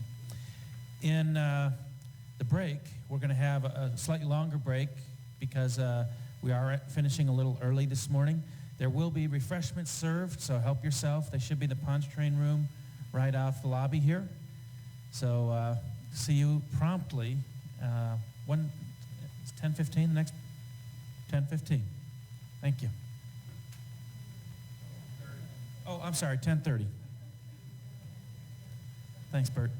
In the break, we're going to have a slightly longer break because we are finishing a little early this morning. There will be refreshments served, so help yourself. They should be in the punch train room right off the lobby here. So see you promptly. When it's 10:15, the next 10:15. Thank you. Oh, I'm sorry, 10:30. Thanks, Bert.